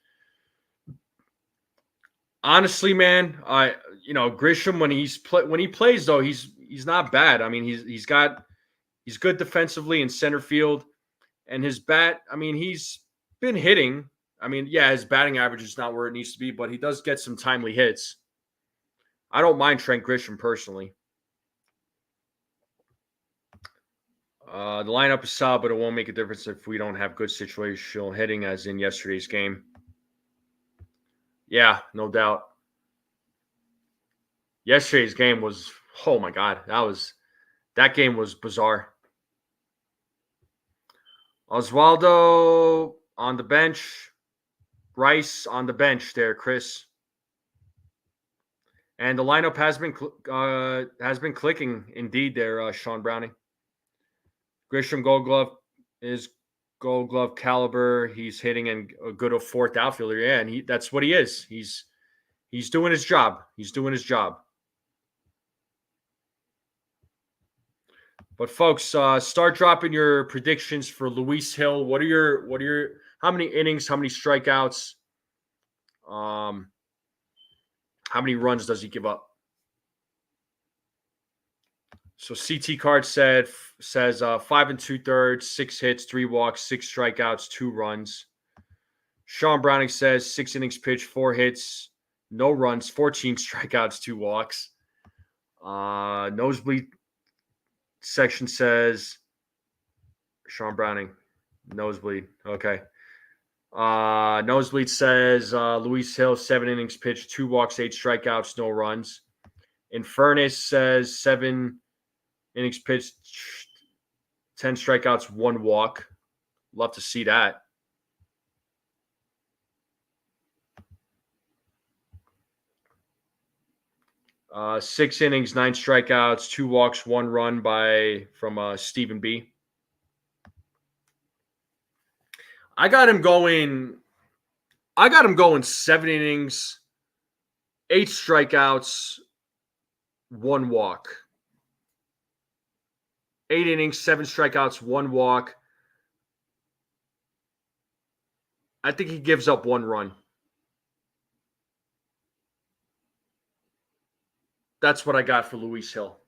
Honestly, man, Grisham when he plays though, he's not bad. I mean, he's good defensively in center field, and his bat. I mean, he's been hitting. I mean, yeah, his batting average is not where it needs to be, but he does get some timely hits. I don't mind Trent Grisham personally. The lineup is solid, but it won't make a difference if we don't have good situational hitting, as in yesterday's game. Yeah, no doubt. Yesterday's game was, oh my God, that game was bizarre. Oswaldo on the bench. Rice on the bench there, Chris. And the lineup has been clicking indeed there, Sean Browning. Grisham Gold Glove is Gold Glove caliber. He's hitting and a good fourth outfielder. Yeah, and that's what he is. He's doing his job. He's doing his job. But folks, start dropping your predictions for Luis Hill. What are your how many innings, how many strikeouts? How many runs does he give up? So CT Card says 5 2/3, 6 hits, 3 walks, 6 strikeouts, 2 runs. Sean Browning says 6 innings pitched, 4 hits, no runs, 14 strikeouts, 2 walks. Nosebleed section says Sean Browning, nosebleed. Okay. Nosebleed says Luis Hill, 7 innings pitched, 2 walks, 8 strikeouts, no runs. Infernus says 7 innings pitched, 10 strikeouts, 1 walk. Love to see that. Six innings, 9 strikeouts, 2 walks, 1 run from Stephen B. I got him going 7 innings, 8 strikeouts, 1 walk. 8 innings, 7 strikeouts, 1 walk. I think he gives up 1 run. That's what I got for Luis Hill.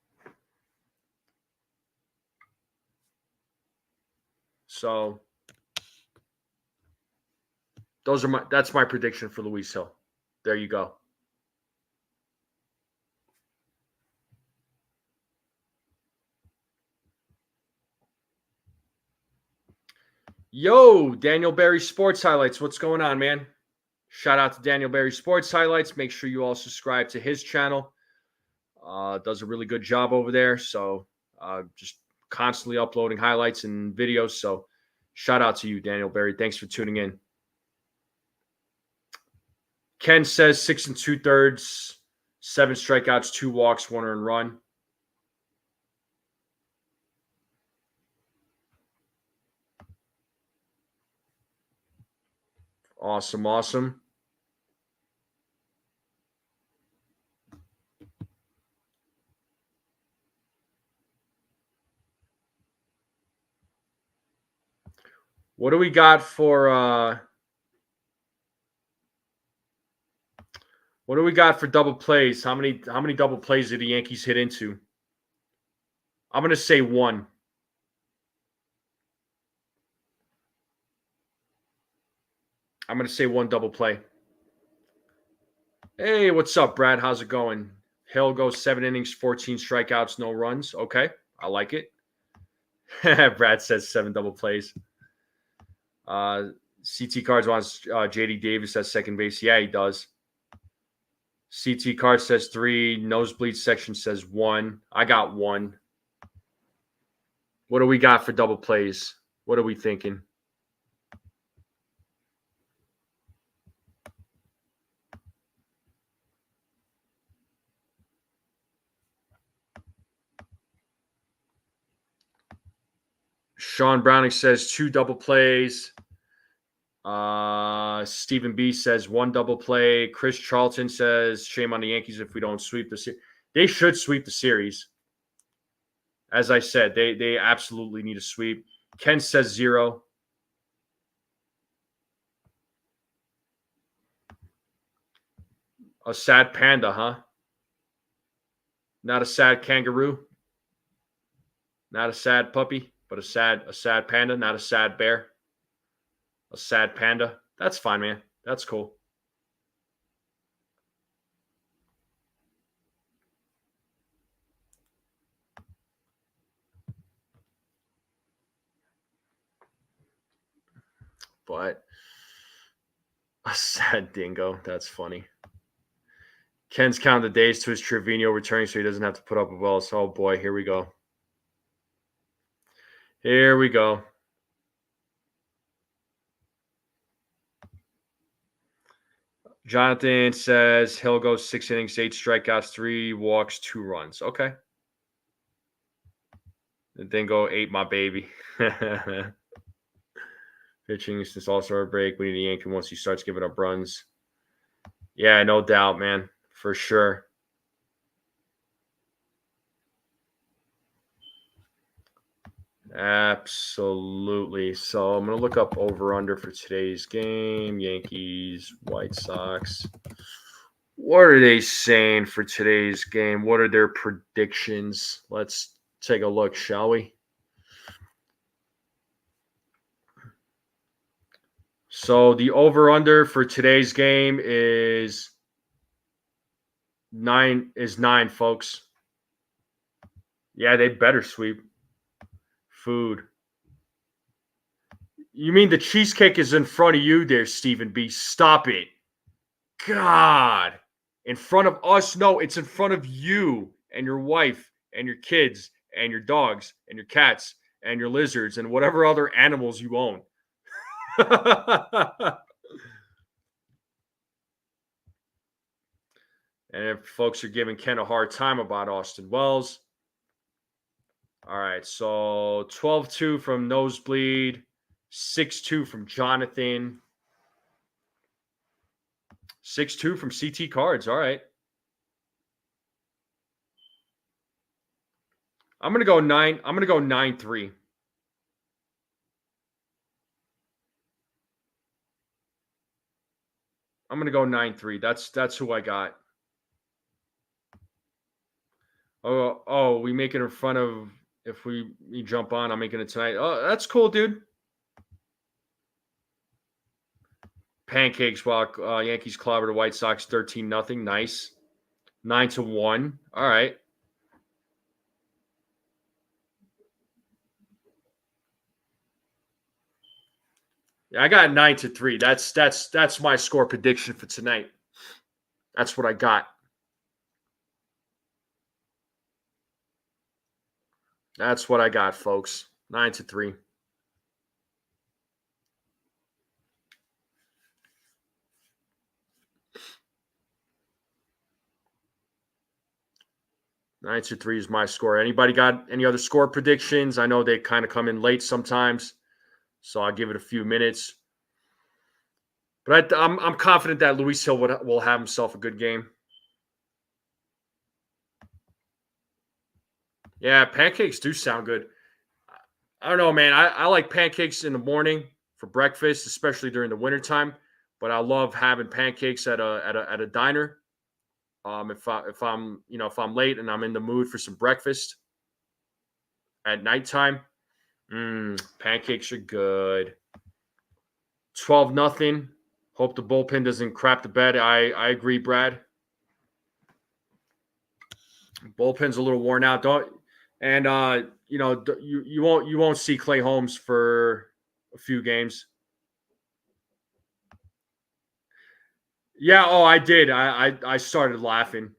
So that's my prediction for Luis Hill. There you go. Yo, Daniel Berry Sports Highlights. What's going on, man? Shout out to Daniel Berry Sports Highlights. Make sure you all subscribe to his channel. Does a really good job over there. So just constantly uploading highlights and videos. So shout out to you, Daniel Berry. Thanks for tuning in. Ken says 6 2/3, 7 strikeouts, 2 walks, 1 earned run. Awesome. What do we got for double plays? How many double plays did the Yankees hit into? I'm going to say 1. I'm going to say 1 double play. Hey, what's up, Brad? How's it going? Hill goes 7 innings, 14 strikeouts, no runs. Okay, I like it. Brad says 7 double plays. CT Cards wants JD Davis at second base. Yeah, he does. CT Card says 3. Nosebleed section says 1. I got 1. What do we got for double plays? What are we thinking? Sean Browning says 2 double plays. Stephen B says 1 double play. Chris Charlton says shame on the Yankees if we don't sweep the series. They should sweep the series. As I said, they absolutely need a sweep. Ken says 0. A sad panda, huh? Not a sad kangaroo. Not a sad puppy, but a sad panda. Not a sad bear. A sad panda. That's fine, man. That's cool. But a sad dingo. That's funny. Ken's counting the days to his Trevino returning so he doesn't have to put up with balls. Oh, boy. Here we go. Here we go. Jonathan says he'll go 6 innings, 8 strikeouts, 3 walks, 2 runs. Okay. The dingo ate my baby. Pitching since All-Star break. We need a Yankee once he starts giving up runs. Yeah, no doubt, man. For sure. Absolutely. So I'm going to look up over-under for today's game. Yankees-White Sox. What are they saying for today's game? What are their predictions? Let's take a look, shall we? So the over-under for today's game is 9, folks. Yeah, they better sweep. Food. You mean the cheesecake is in front of you there, Stephen B. Stop it. God. In front of us? No, it's in front of you and your wife and your kids and your dogs and your cats and your lizards and whatever other animals you own. And if folks are giving Ken a hard time about Austin Wells. All right, so 12-2 from Nosebleed, 6-2 from Jonathan, 6-2 from CT Cards. All right. I'm going to go 9. I'm going to go 9-3. I'm going to go 9-3. That's who I got. Oh, we make it in front of, if we jump on, I'm making it tonight. Oh, that's cool, dude. Pancakes while Yankees clobber the White Sox 13-0. Nice. 9-1. All right. Yeah, I got 9-3. That's my score prediction for tonight. That's what I got. That's what I got, folks. 9-3. Nine to three is my score. Anybody got any other score predictions? I know they kind of come in late sometimes, so I'll give it a few minutes. But I'm confident that Luis Hill will have himself a good game. Yeah, pancakes do sound good. I don't know, man. I like pancakes in the morning for breakfast, especially during the wintertime. But I love having pancakes at a diner. If I'm late and I'm in the mood for some breakfast at nighttime, pancakes are good. 12-0. Hope the bullpen doesn't crap the bed. I agree, Brad. Bullpen's a little worn out. You won't see Clay Holmes for a few games. Yeah, I did. I started laughing.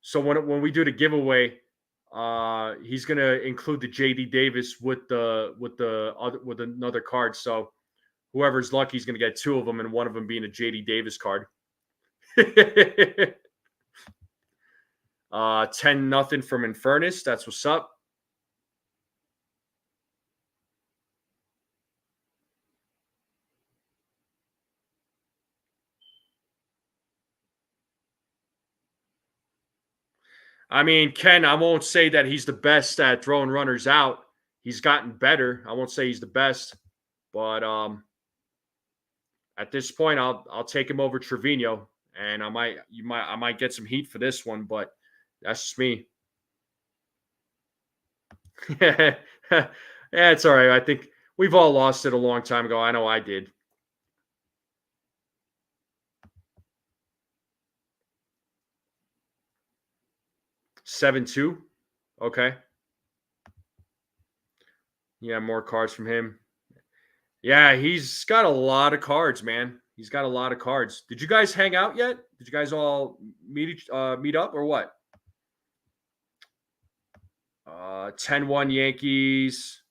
So when we do the giveaway, he's gonna include the JD Davis with another card. So whoever's lucky is gonna get 2 of them, and one of them being a JD Davis card. 10-0 from Infernus. That's what's up. I mean, Ken, I won't say that he's the best at throwing runners out. He's gotten better. I won't say he's the best, but at this point, I'll take him over Trevino, and I might get some heat for this one, but That's just me. Yeah, it's all right. I think we've all lost it a long time ago. I know I did. 7-2. Okay. Yeah, more cards from him. Yeah, he's got a lot of cards, man. He's got a lot of cards. Did you guys hang out yet? Did you guys all meet up or what? 10-1 Yankees.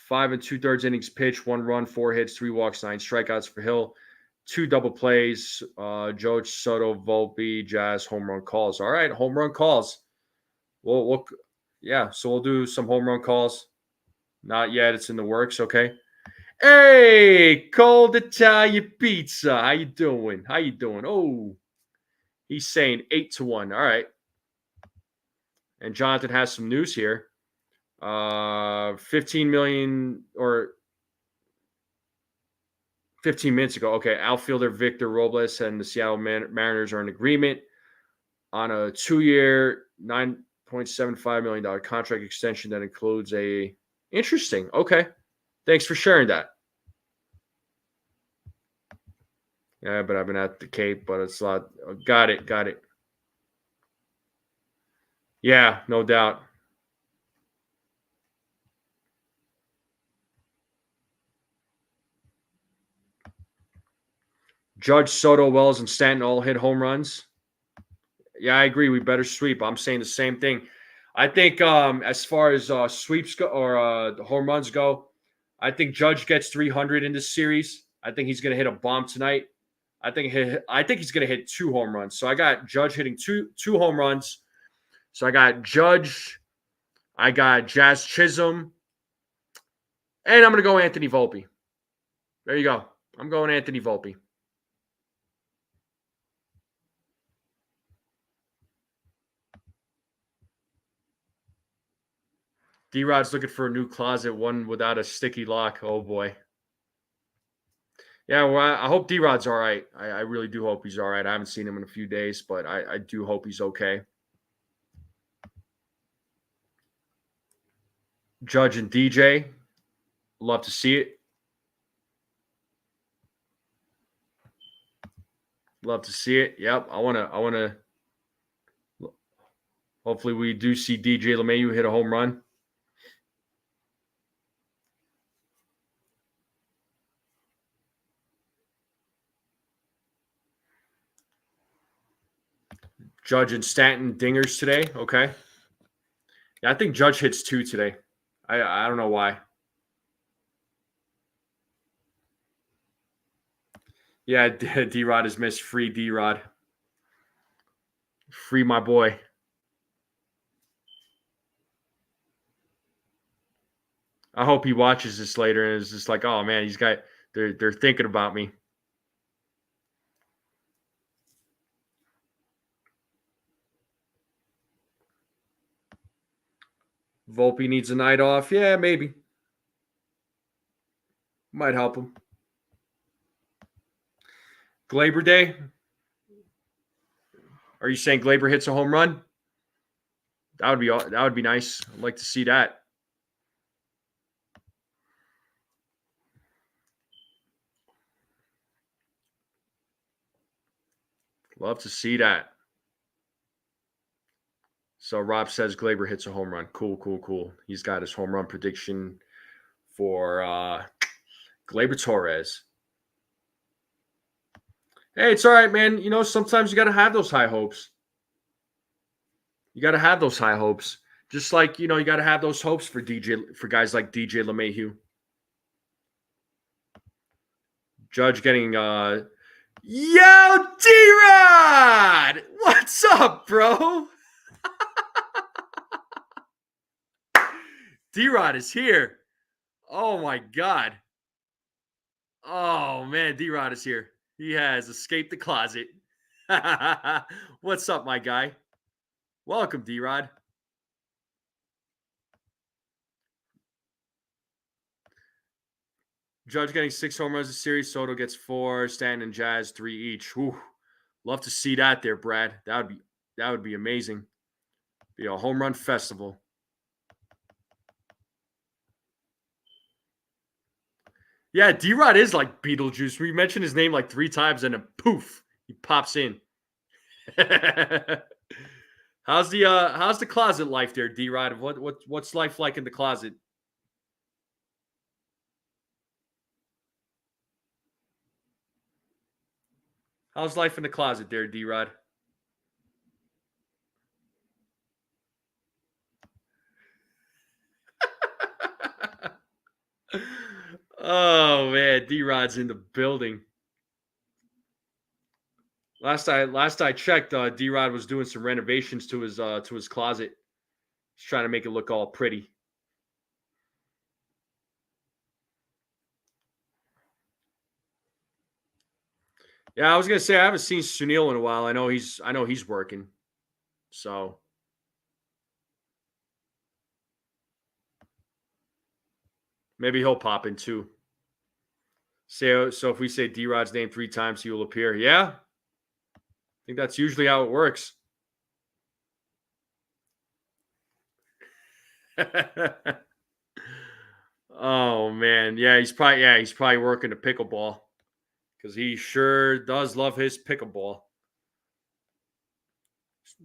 5 2/3 innings pitched, 1 run, 4 hits, 3 walks, 9 strikeouts for Hill, 2 double plays. Joe Soto, Volpe, Jazz, home run calls. All right, home run calls. We'll yeah. So we'll do some home run calls. Not yet. It's in the works. Okay. Hey, cold Italian pizza. How you doing? How you doing? Oh, he's saying 8-1. All right. And Jonathan has some news here. 15 million or 15 minutes ago. Okay, outfielder Victor Robles and the Seattle Mariners are in agreement on a 2-year, $9.75 million contract extension that includes a interesting. Okay, thanks for sharing that. Yeah, but I've been at the Cape, but it's a lot. Got it. Yeah, no doubt. Judge, Soto, Wells, and Stanton all hit home runs. Yeah, I agree. We better sweep. I'm saying the same thing. I think as far as sweeps go or the home runs go, I think Judge gets 300 in this series. I think he's going to hit a bomb tonight. I think he's going to hit 2 home runs. So I got Judge hitting two home runs. So I got Judge, I got Jazz Chisholm, and I'm going to go Anthony Volpe. There you go. I'm going Anthony Volpe. D-Rod's looking for a new closet, one without a sticky lock. Oh, boy. Yeah, well, I hope D-Rod's all right. I really do hope he's all right. I haven't seen him in a few days, but I do hope he's okay. Judge and DJ, love to see it. Love to see it. Yep, I want to. Hopefully, we do see DJ LeMahieu hit a home run. Judge and Stanton dingers today. Okay. Yeah, I think Judge hits 2 today. I don't know why. Yeah, D-Rod has missed. Free D-Rod. Free my boy. I hope he watches this later and is just like, oh man, they're thinking about me. Volpe needs a night off. Yeah, maybe. Might help him. Glaber Day. Are you saying Glaber hits a home run? That would be nice. I'd like to see that. Love to see that. So Rob says Glaber hits a home run. Cool. He's got his home run prediction for Glaber Torres. Hey, it's all right, man. You know, sometimes you got to have those high hopes. You got to have those high hopes. Just like, you got to have those hopes for guys like DJ LeMahieu. Judge getting Yo, D-Rod! What's up, bro? D-Rod is here. Oh my God. Oh man, D-Rod is here. He has escaped the closet. What's up, my guy? Welcome, D-Rod. Judge getting 6 home runs a series. Soto gets 4. Stanton and Jazz 3 each. Whew. Love to see that there, Brad. That would be amazing. Be a home run festival. Yeah, D-Rod is like Beetlejuice. We mentioned his name like 3 times and then poof, he pops in. How's the closet life there, D-Rod? What's life like in the closet? How's life in the closet there, D-Rod? Oh man, D-Rod's in the building. Last I checked, D-Rod was doing some renovations to his closet. He's trying to make it look all pretty. Yeah, I was gonna say I haven't seen Sunil in a while. I know he's working. So maybe he'll pop in too. So if we say D-Rod's name 3 times, he will appear. Yeah. I think that's usually how it works. Oh man. He's probably working the pickleball. Because he sure does love his pickleball.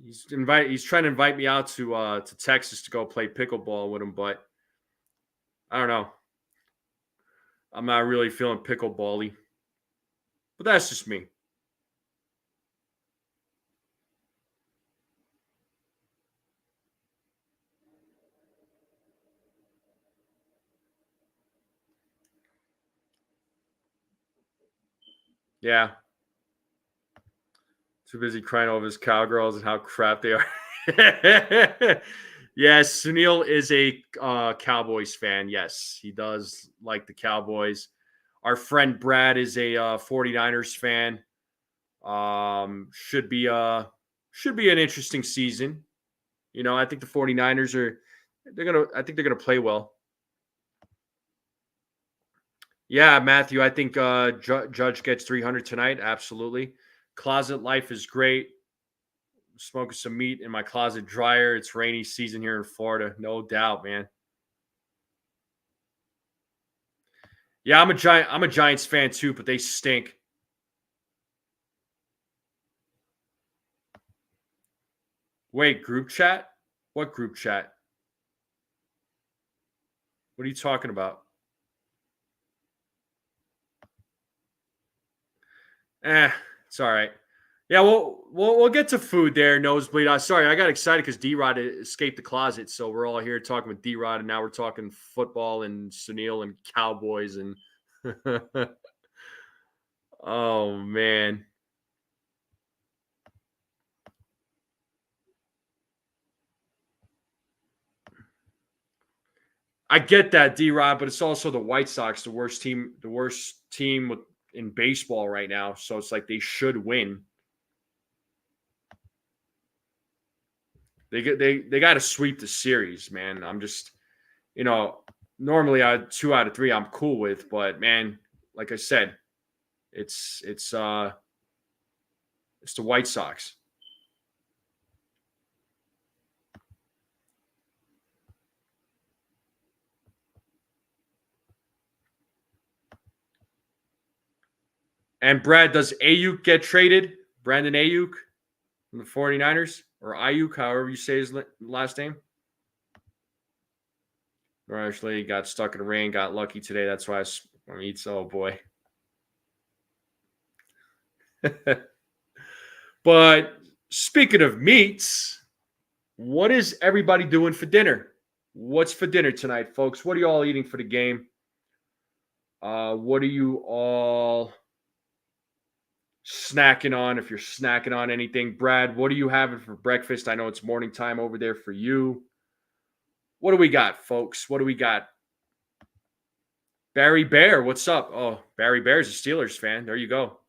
He's trying to invite me out to Texas to go play pickleball with him, but I don't know. I'm not really feeling pickleball-y. But that's just me. Yeah. Too busy crying over his cowgirls and how crap they are. Yes, Sunil is a Cowboys fan. Yes, he does like the Cowboys. Our friend Brad is a 49ers fan. Should be an interesting season. You know, I think the 49ers I think they're gonna play well. Yeah, Matthew, I think Judge gets 300 tonight. Absolutely. Closet life is great. Smoking some meat in my closet dryer. It's rainy season here in Florida, no doubt, man. Yeah, I'm a Giants fan too, but they stink. Wait, group chat? What group chat? What are you talking about? It's all right. Yeah, we'll get to food there, nosebleed. Sorry, I got excited because D-Rod escaped the closet, so we're all here talking with D-Rod, and now we're talking football and Sunil and Cowboys and. Oh man. I get that, D-Rod, but it's also the White Sox, the worst team in baseball right now. So it's like they should win. They got to sweep the series, man. I'm just, you know, normally 2 out of 3 I'm cool with, but man, like I said, it's the White Sox. And Brad, does Ayuk get traded? Brandon Ayuk from the 49ers or Ayuk, however you say his last name? Or actually got stuck in the rain, got lucky today. That's why I mean, oh boy. But speaking of meats, what is everybody doing for dinner? What's for dinner tonight, folks? What are you all eating for the game? What are you all snacking on? If you're snacking on anything, Brad, what are you having for breakfast? I know it's morning time over there for you. What do we got, folks? What do we got? Barry Bear, what's up? Oh, Barry Bear's a Steelers fan. There you go.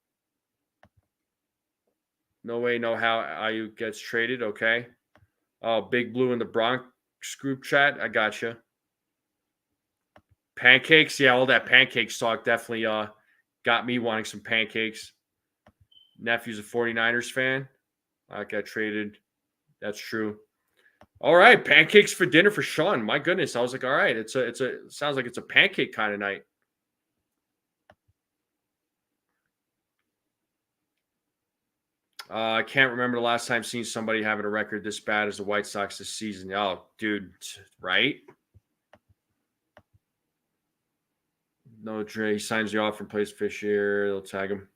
No way, no how Ayuk gets traded. Okay. Oh, Big Blue in the Bronx group chat. I gotcha. Pancakes, yeah, all that pancake talk definitely got me wanting some pancakes. Nephew's a 49ers fan. I got traded. That's true. All right, pancakes for dinner for Sean. My goodness, I was like, all right, it sounds like it's a pancake kind of night. I can't remember the last time seeing somebody having a record this bad as the White Sox this season. Oh, dude, right? No, Dre signs the offer and plays Fisher. They'll tag him.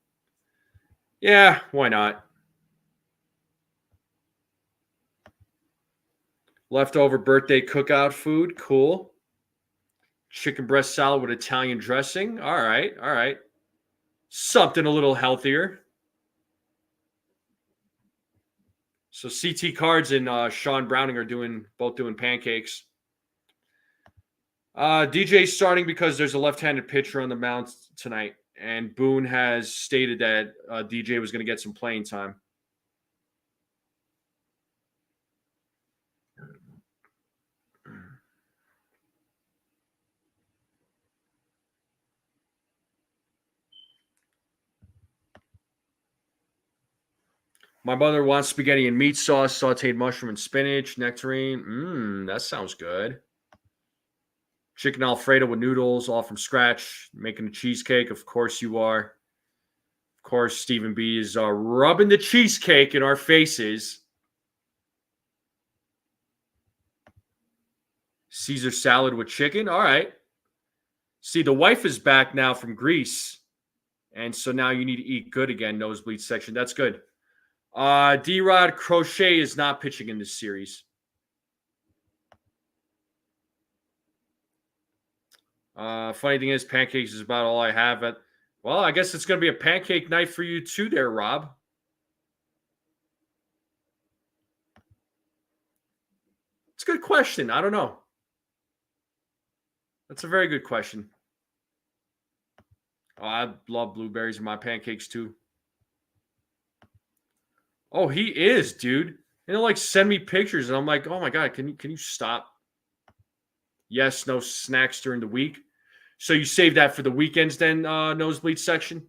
Yeah, why not? Leftover birthday cookout food. Cool. Chicken breast salad with Italian dressing. All right, all right. Something a little healthier. So CT Cards and Sean Browning are both doing pancakes. DJ's starting because there's a left-handed pitcher on the mound tonight, and Boone has stated that DJ was going to get some playing time. My mother wants spaghetti and meat sauce, sauteed mushroom and spinach, nectarine. That sounds good. Chicken Alfredo with noodles, all from scratch. Making a cheesecake. Of course you are. Of course, Stephen B is rubbing the cheesecake in our faces. Caesar salad with chicken. All right. See, the wife is back now from Greece. And so now you need to eat good again, nosebleed section. That's good. D-Rod Crochet is not pitching in this series. Funny thing is, pancakes is about all I have. Well, I guess it's going to be a pancake night for you too there, Rob. It's a good question. I don't know. That's a very good question. Oh, I love blueberries in my pancakes too. Oh, he is, dude. And they'll like send me pictures, and I'm like, oh my god, can you stop? Yes, no snacks during the week. So you save that for the weekends, then, nosebleed section.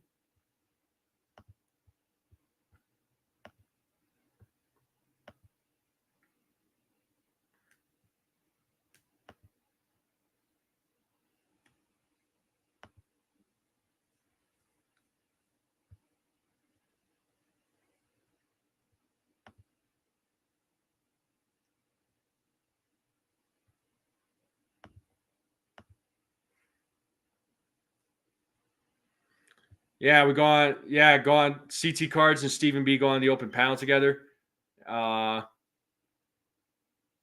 Yeah, go on. CT Cards and Stephen B go on the open panel together.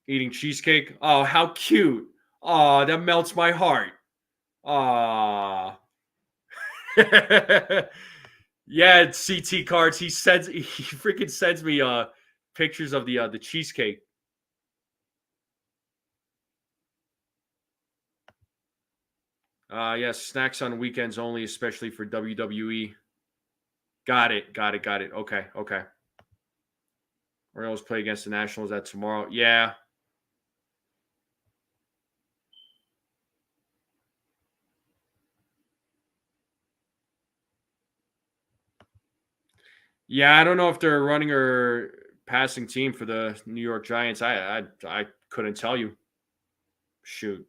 Eating cheesecake. Oh, how cute. Oh, that melts my heart. Ah. Yeah, it's CT Cards. He freaking sends me pictures of the cheesecake. Yes, snacks on weekends only, especially for WWE. Got it. Okay. Orioles play against the Nationals that tomorrow. Yeah. Yeah, I don't know if they're running or passing team for the New York Giants. I couldn't tell you. Shoot.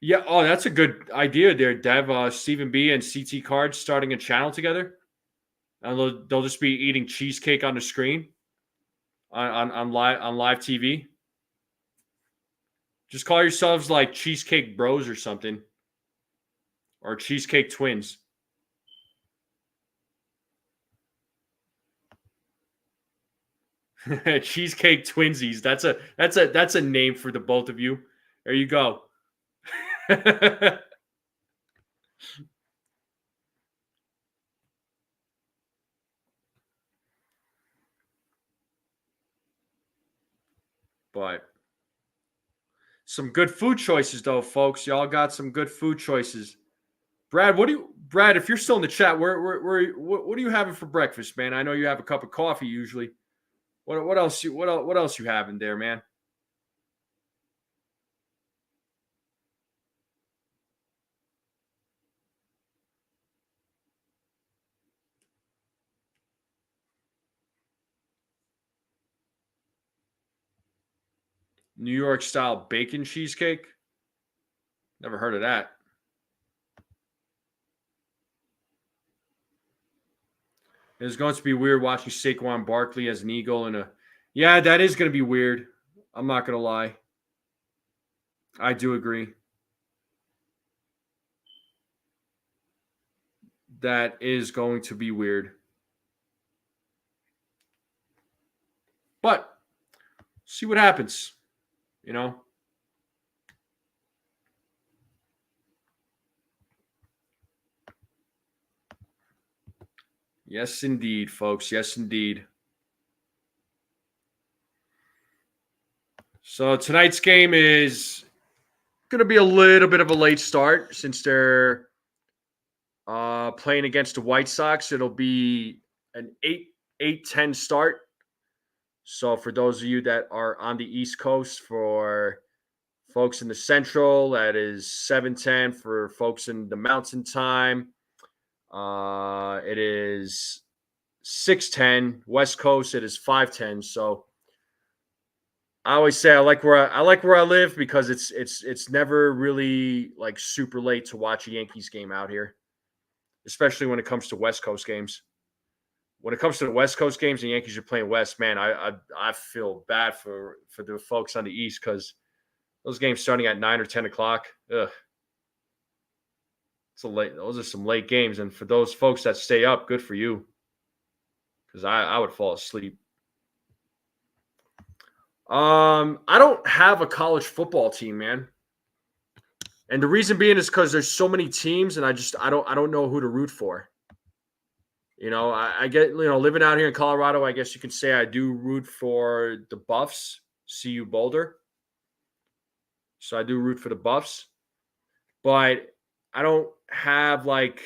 Yeah. Oh, that's a good idea there, Dev. Stephen B and CT Cards starting a channel together, and they'll just be eating cheesecake on the screen on live TV. Just call yourselves like Cheesecake Bros or something, or Cheesecake Twins. Cheesecake Twinsies. That's a name for the both of you. There you go. But some good food choices, though, folks. Y'all got some good food choices. Brad, if you're still in the chat, what are you having for breakfast, man? I know you have a cup of coffee usually. What else you having there, man? New York style bacon cheesecake. Never heard of that. It's going to be weird watching Saquon Barkley as an Eagle and a. Yeah, that is going to be weird. I'm not going to lie. I do agree. That is going to be weird. But see what happens, you know? Yes, indeed, folks. Yes, indeed. So tonight's game is going to be a little bit of a late start since they're playing against the White Sox. It'll be an 8-10 start. So for those of you that are on the East Coast, for folks in the Central, that is 7:10. For folks in the Mountain Time, it is 6:10. West Coast, it is 5:10. So I always say I like where I live because it's never really like super late to watch a Yankees game out here, especially when it comes to West Coast games. When it comes to the West Coast games and Yankees are playing West, man, I feel bad for the folks on the East because those games starting at 9 or 10 o'clock. Ugh, it's a late. Those are some late games, and for those folks that stay up, good for you. Because I would fall asleep. I don't have a college football team, man. And the reason being is because there's so many teams, and I don't know who to root for. You know, I get living out here in Colorado. I guess you can say I do root for the Buffs, CU Boulder. So I do root for the Buffs, but I don't have like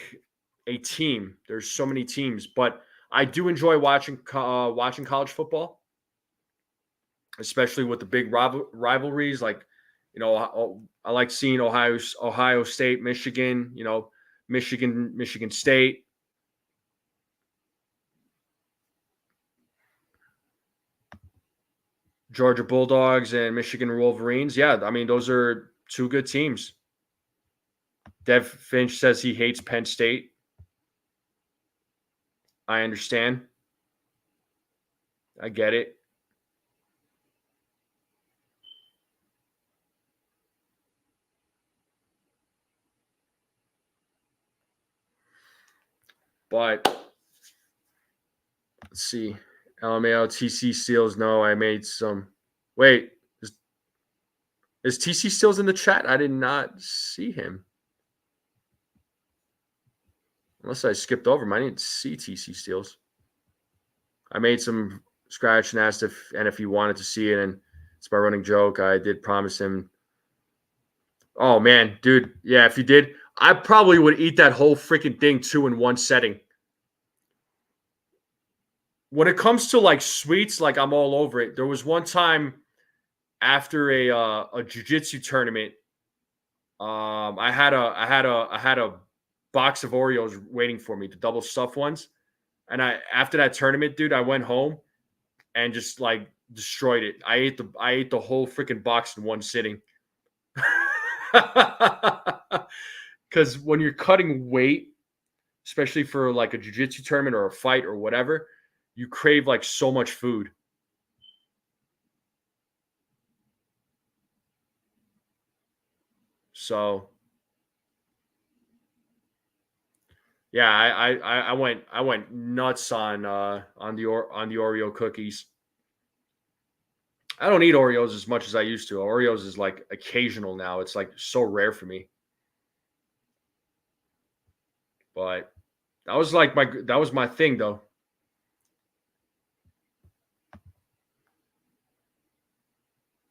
a team. There's so many teams, but I do enjoy watching college football, especially with the big rivalries. Like, I like seeing Ohio State, Michigan. Michigan State. Georgia Bulldogs and Michigan Wolverines. Yeah, I mean, those are two good teams. Dev Finch says he hates Penn State. I understand. I get it. But let's see. LMAO, TC Steels. No, I made some. Wait, is TC Steels in the chat? I did not see him. Unless I skipped over him. I didn't see TC Steels. I made some scratch and asked if he wanted to see it, and it's my running joke. I did promise him. Oh man, dude, yeah, if you did, I probably would eat that whole freaking thing too in one setting. When it comes to like sweets, like I'm all over it. There was one time after a jiu-jitsu tournament, I had a box of Oreos waiting for me, the double stuffed ones. And after that tournament, dude, I went home and just like destroyed it. I ate the whole freaking box in one sitting. Because when you're cutting weight, especially for like a jiu-jitsu tournament or a fight or whatever, you crave like so much food. So yeah, I went nuts on the Oreo cookies. I don't eat Oreos as much as I used to. Oreos is like occasional now. It's like so rare for me. But that was my thing though.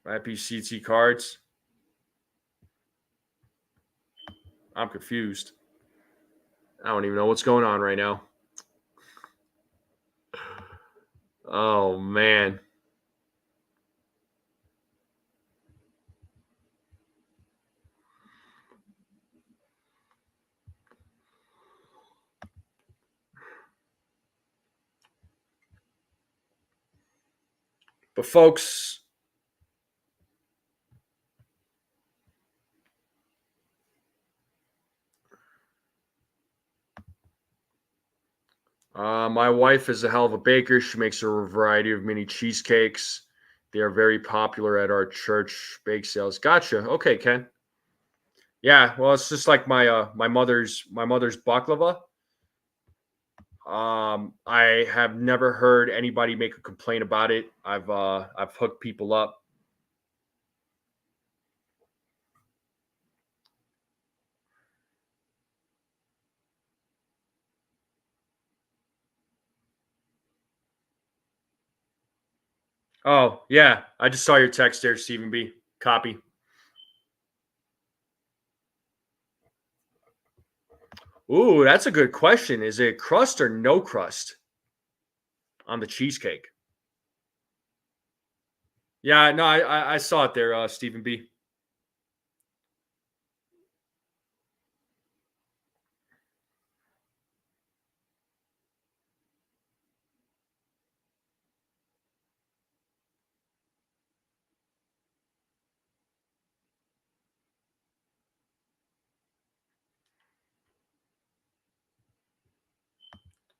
Happy CT cards. I'm confused. I don't even know what's going on right now. Oh man. But folks, My wife is a hell of a baker. She makes a variety of mini cheesecakes. They are very popular at our church bake sales. Gotcha. Okay, Ken. Yeah, well, it's just like my mother's baklava. I have never heard anybody make a complaint about it. I've hooked people up. Oh, yeah. I just saw your text there, Stephen B. Copy. Ooh, that's a good question. Is it crust or no crust on the cheesecake? Yeah, no, I saw it there, Stephen B.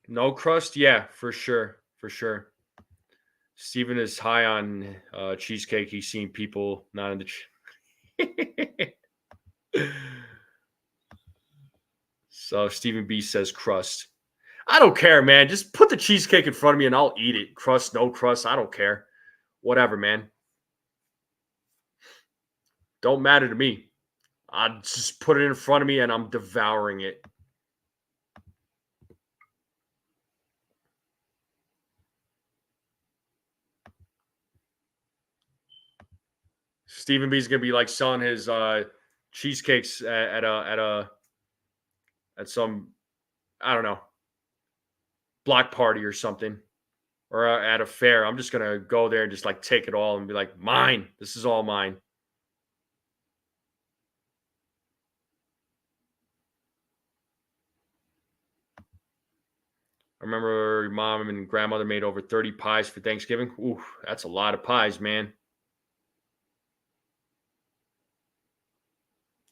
No crust? Yeah, for sure. For sure. Steven is high on cheesecake. He's seen people not in the. So Stephen B says crust. I don't care, man. Just put the cheesecake in front of me and I'll eat it. Crust, no crust. I don't care. Whatever, man. Don't matter to me. I just put it in front of me and I'm devouring it. Stephen B's gonna be like selling his cheesecakes at some, I don't know, block party or something, or at a fair. I'm just gonna go there and just like take it all and be like, mine. This is all mine. I remember your mom and grandmother made over 30 pies for Thanksgiving. Ooh, that's a lot of pies, man.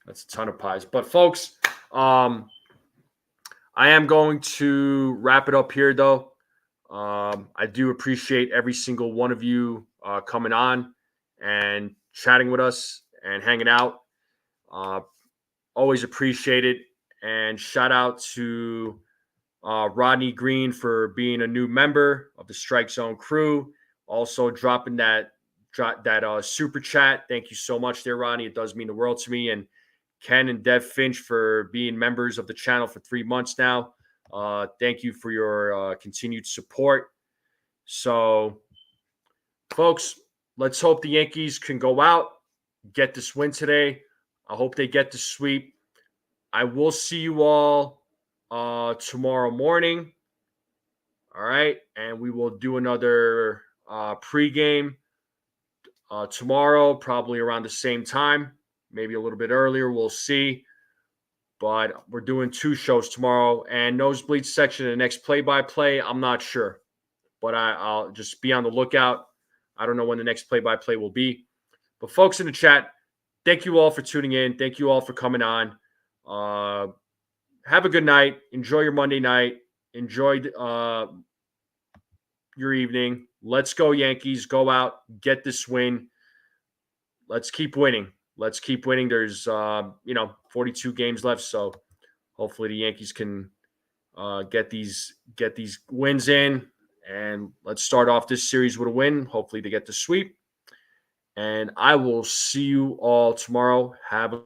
That's a ton of pies. But folks, I am going to wrap it up here, though. I do appreciate every single one of you coming on and chatting with us and hanging out. Uh, Always appreciate it. And shout out to Rodney Green for being a new member of the Strike Zone crew. Also dropping that super chat. Thank you so much there, Rodney. It does mean the world to me. And Ken and Dev Finch for being members of the channel for 3 months now. Thank you for your continued support. So, folks, let's hope the Yankees can go out, get this win today. I hope they get the sweep. I will see you all tomorrow morning. All right. And we will do another pregame tomorrow, probably around the same time, maybe a little bit earlier. We'll see. But we're doing 2 shows tomorrow. And nosebleed section, the next play by play, I'm not sure. But I'll just be on the lookout. I don't know when the next play by play will be. But folks in the chat, thank you all for tuning in. Thank you all for coming on. Have a good night. Enjoy your Monday night. Enjoy your evening. Let's go, Yankees. Go out, get this win. Let's keep winning. Let's keep winning. There's 42 games left, so hopefully the Yankees can get these wins in, and let's start off this series with a win. Hopefully they get the sweep. And I will see you all tomorrow. Have a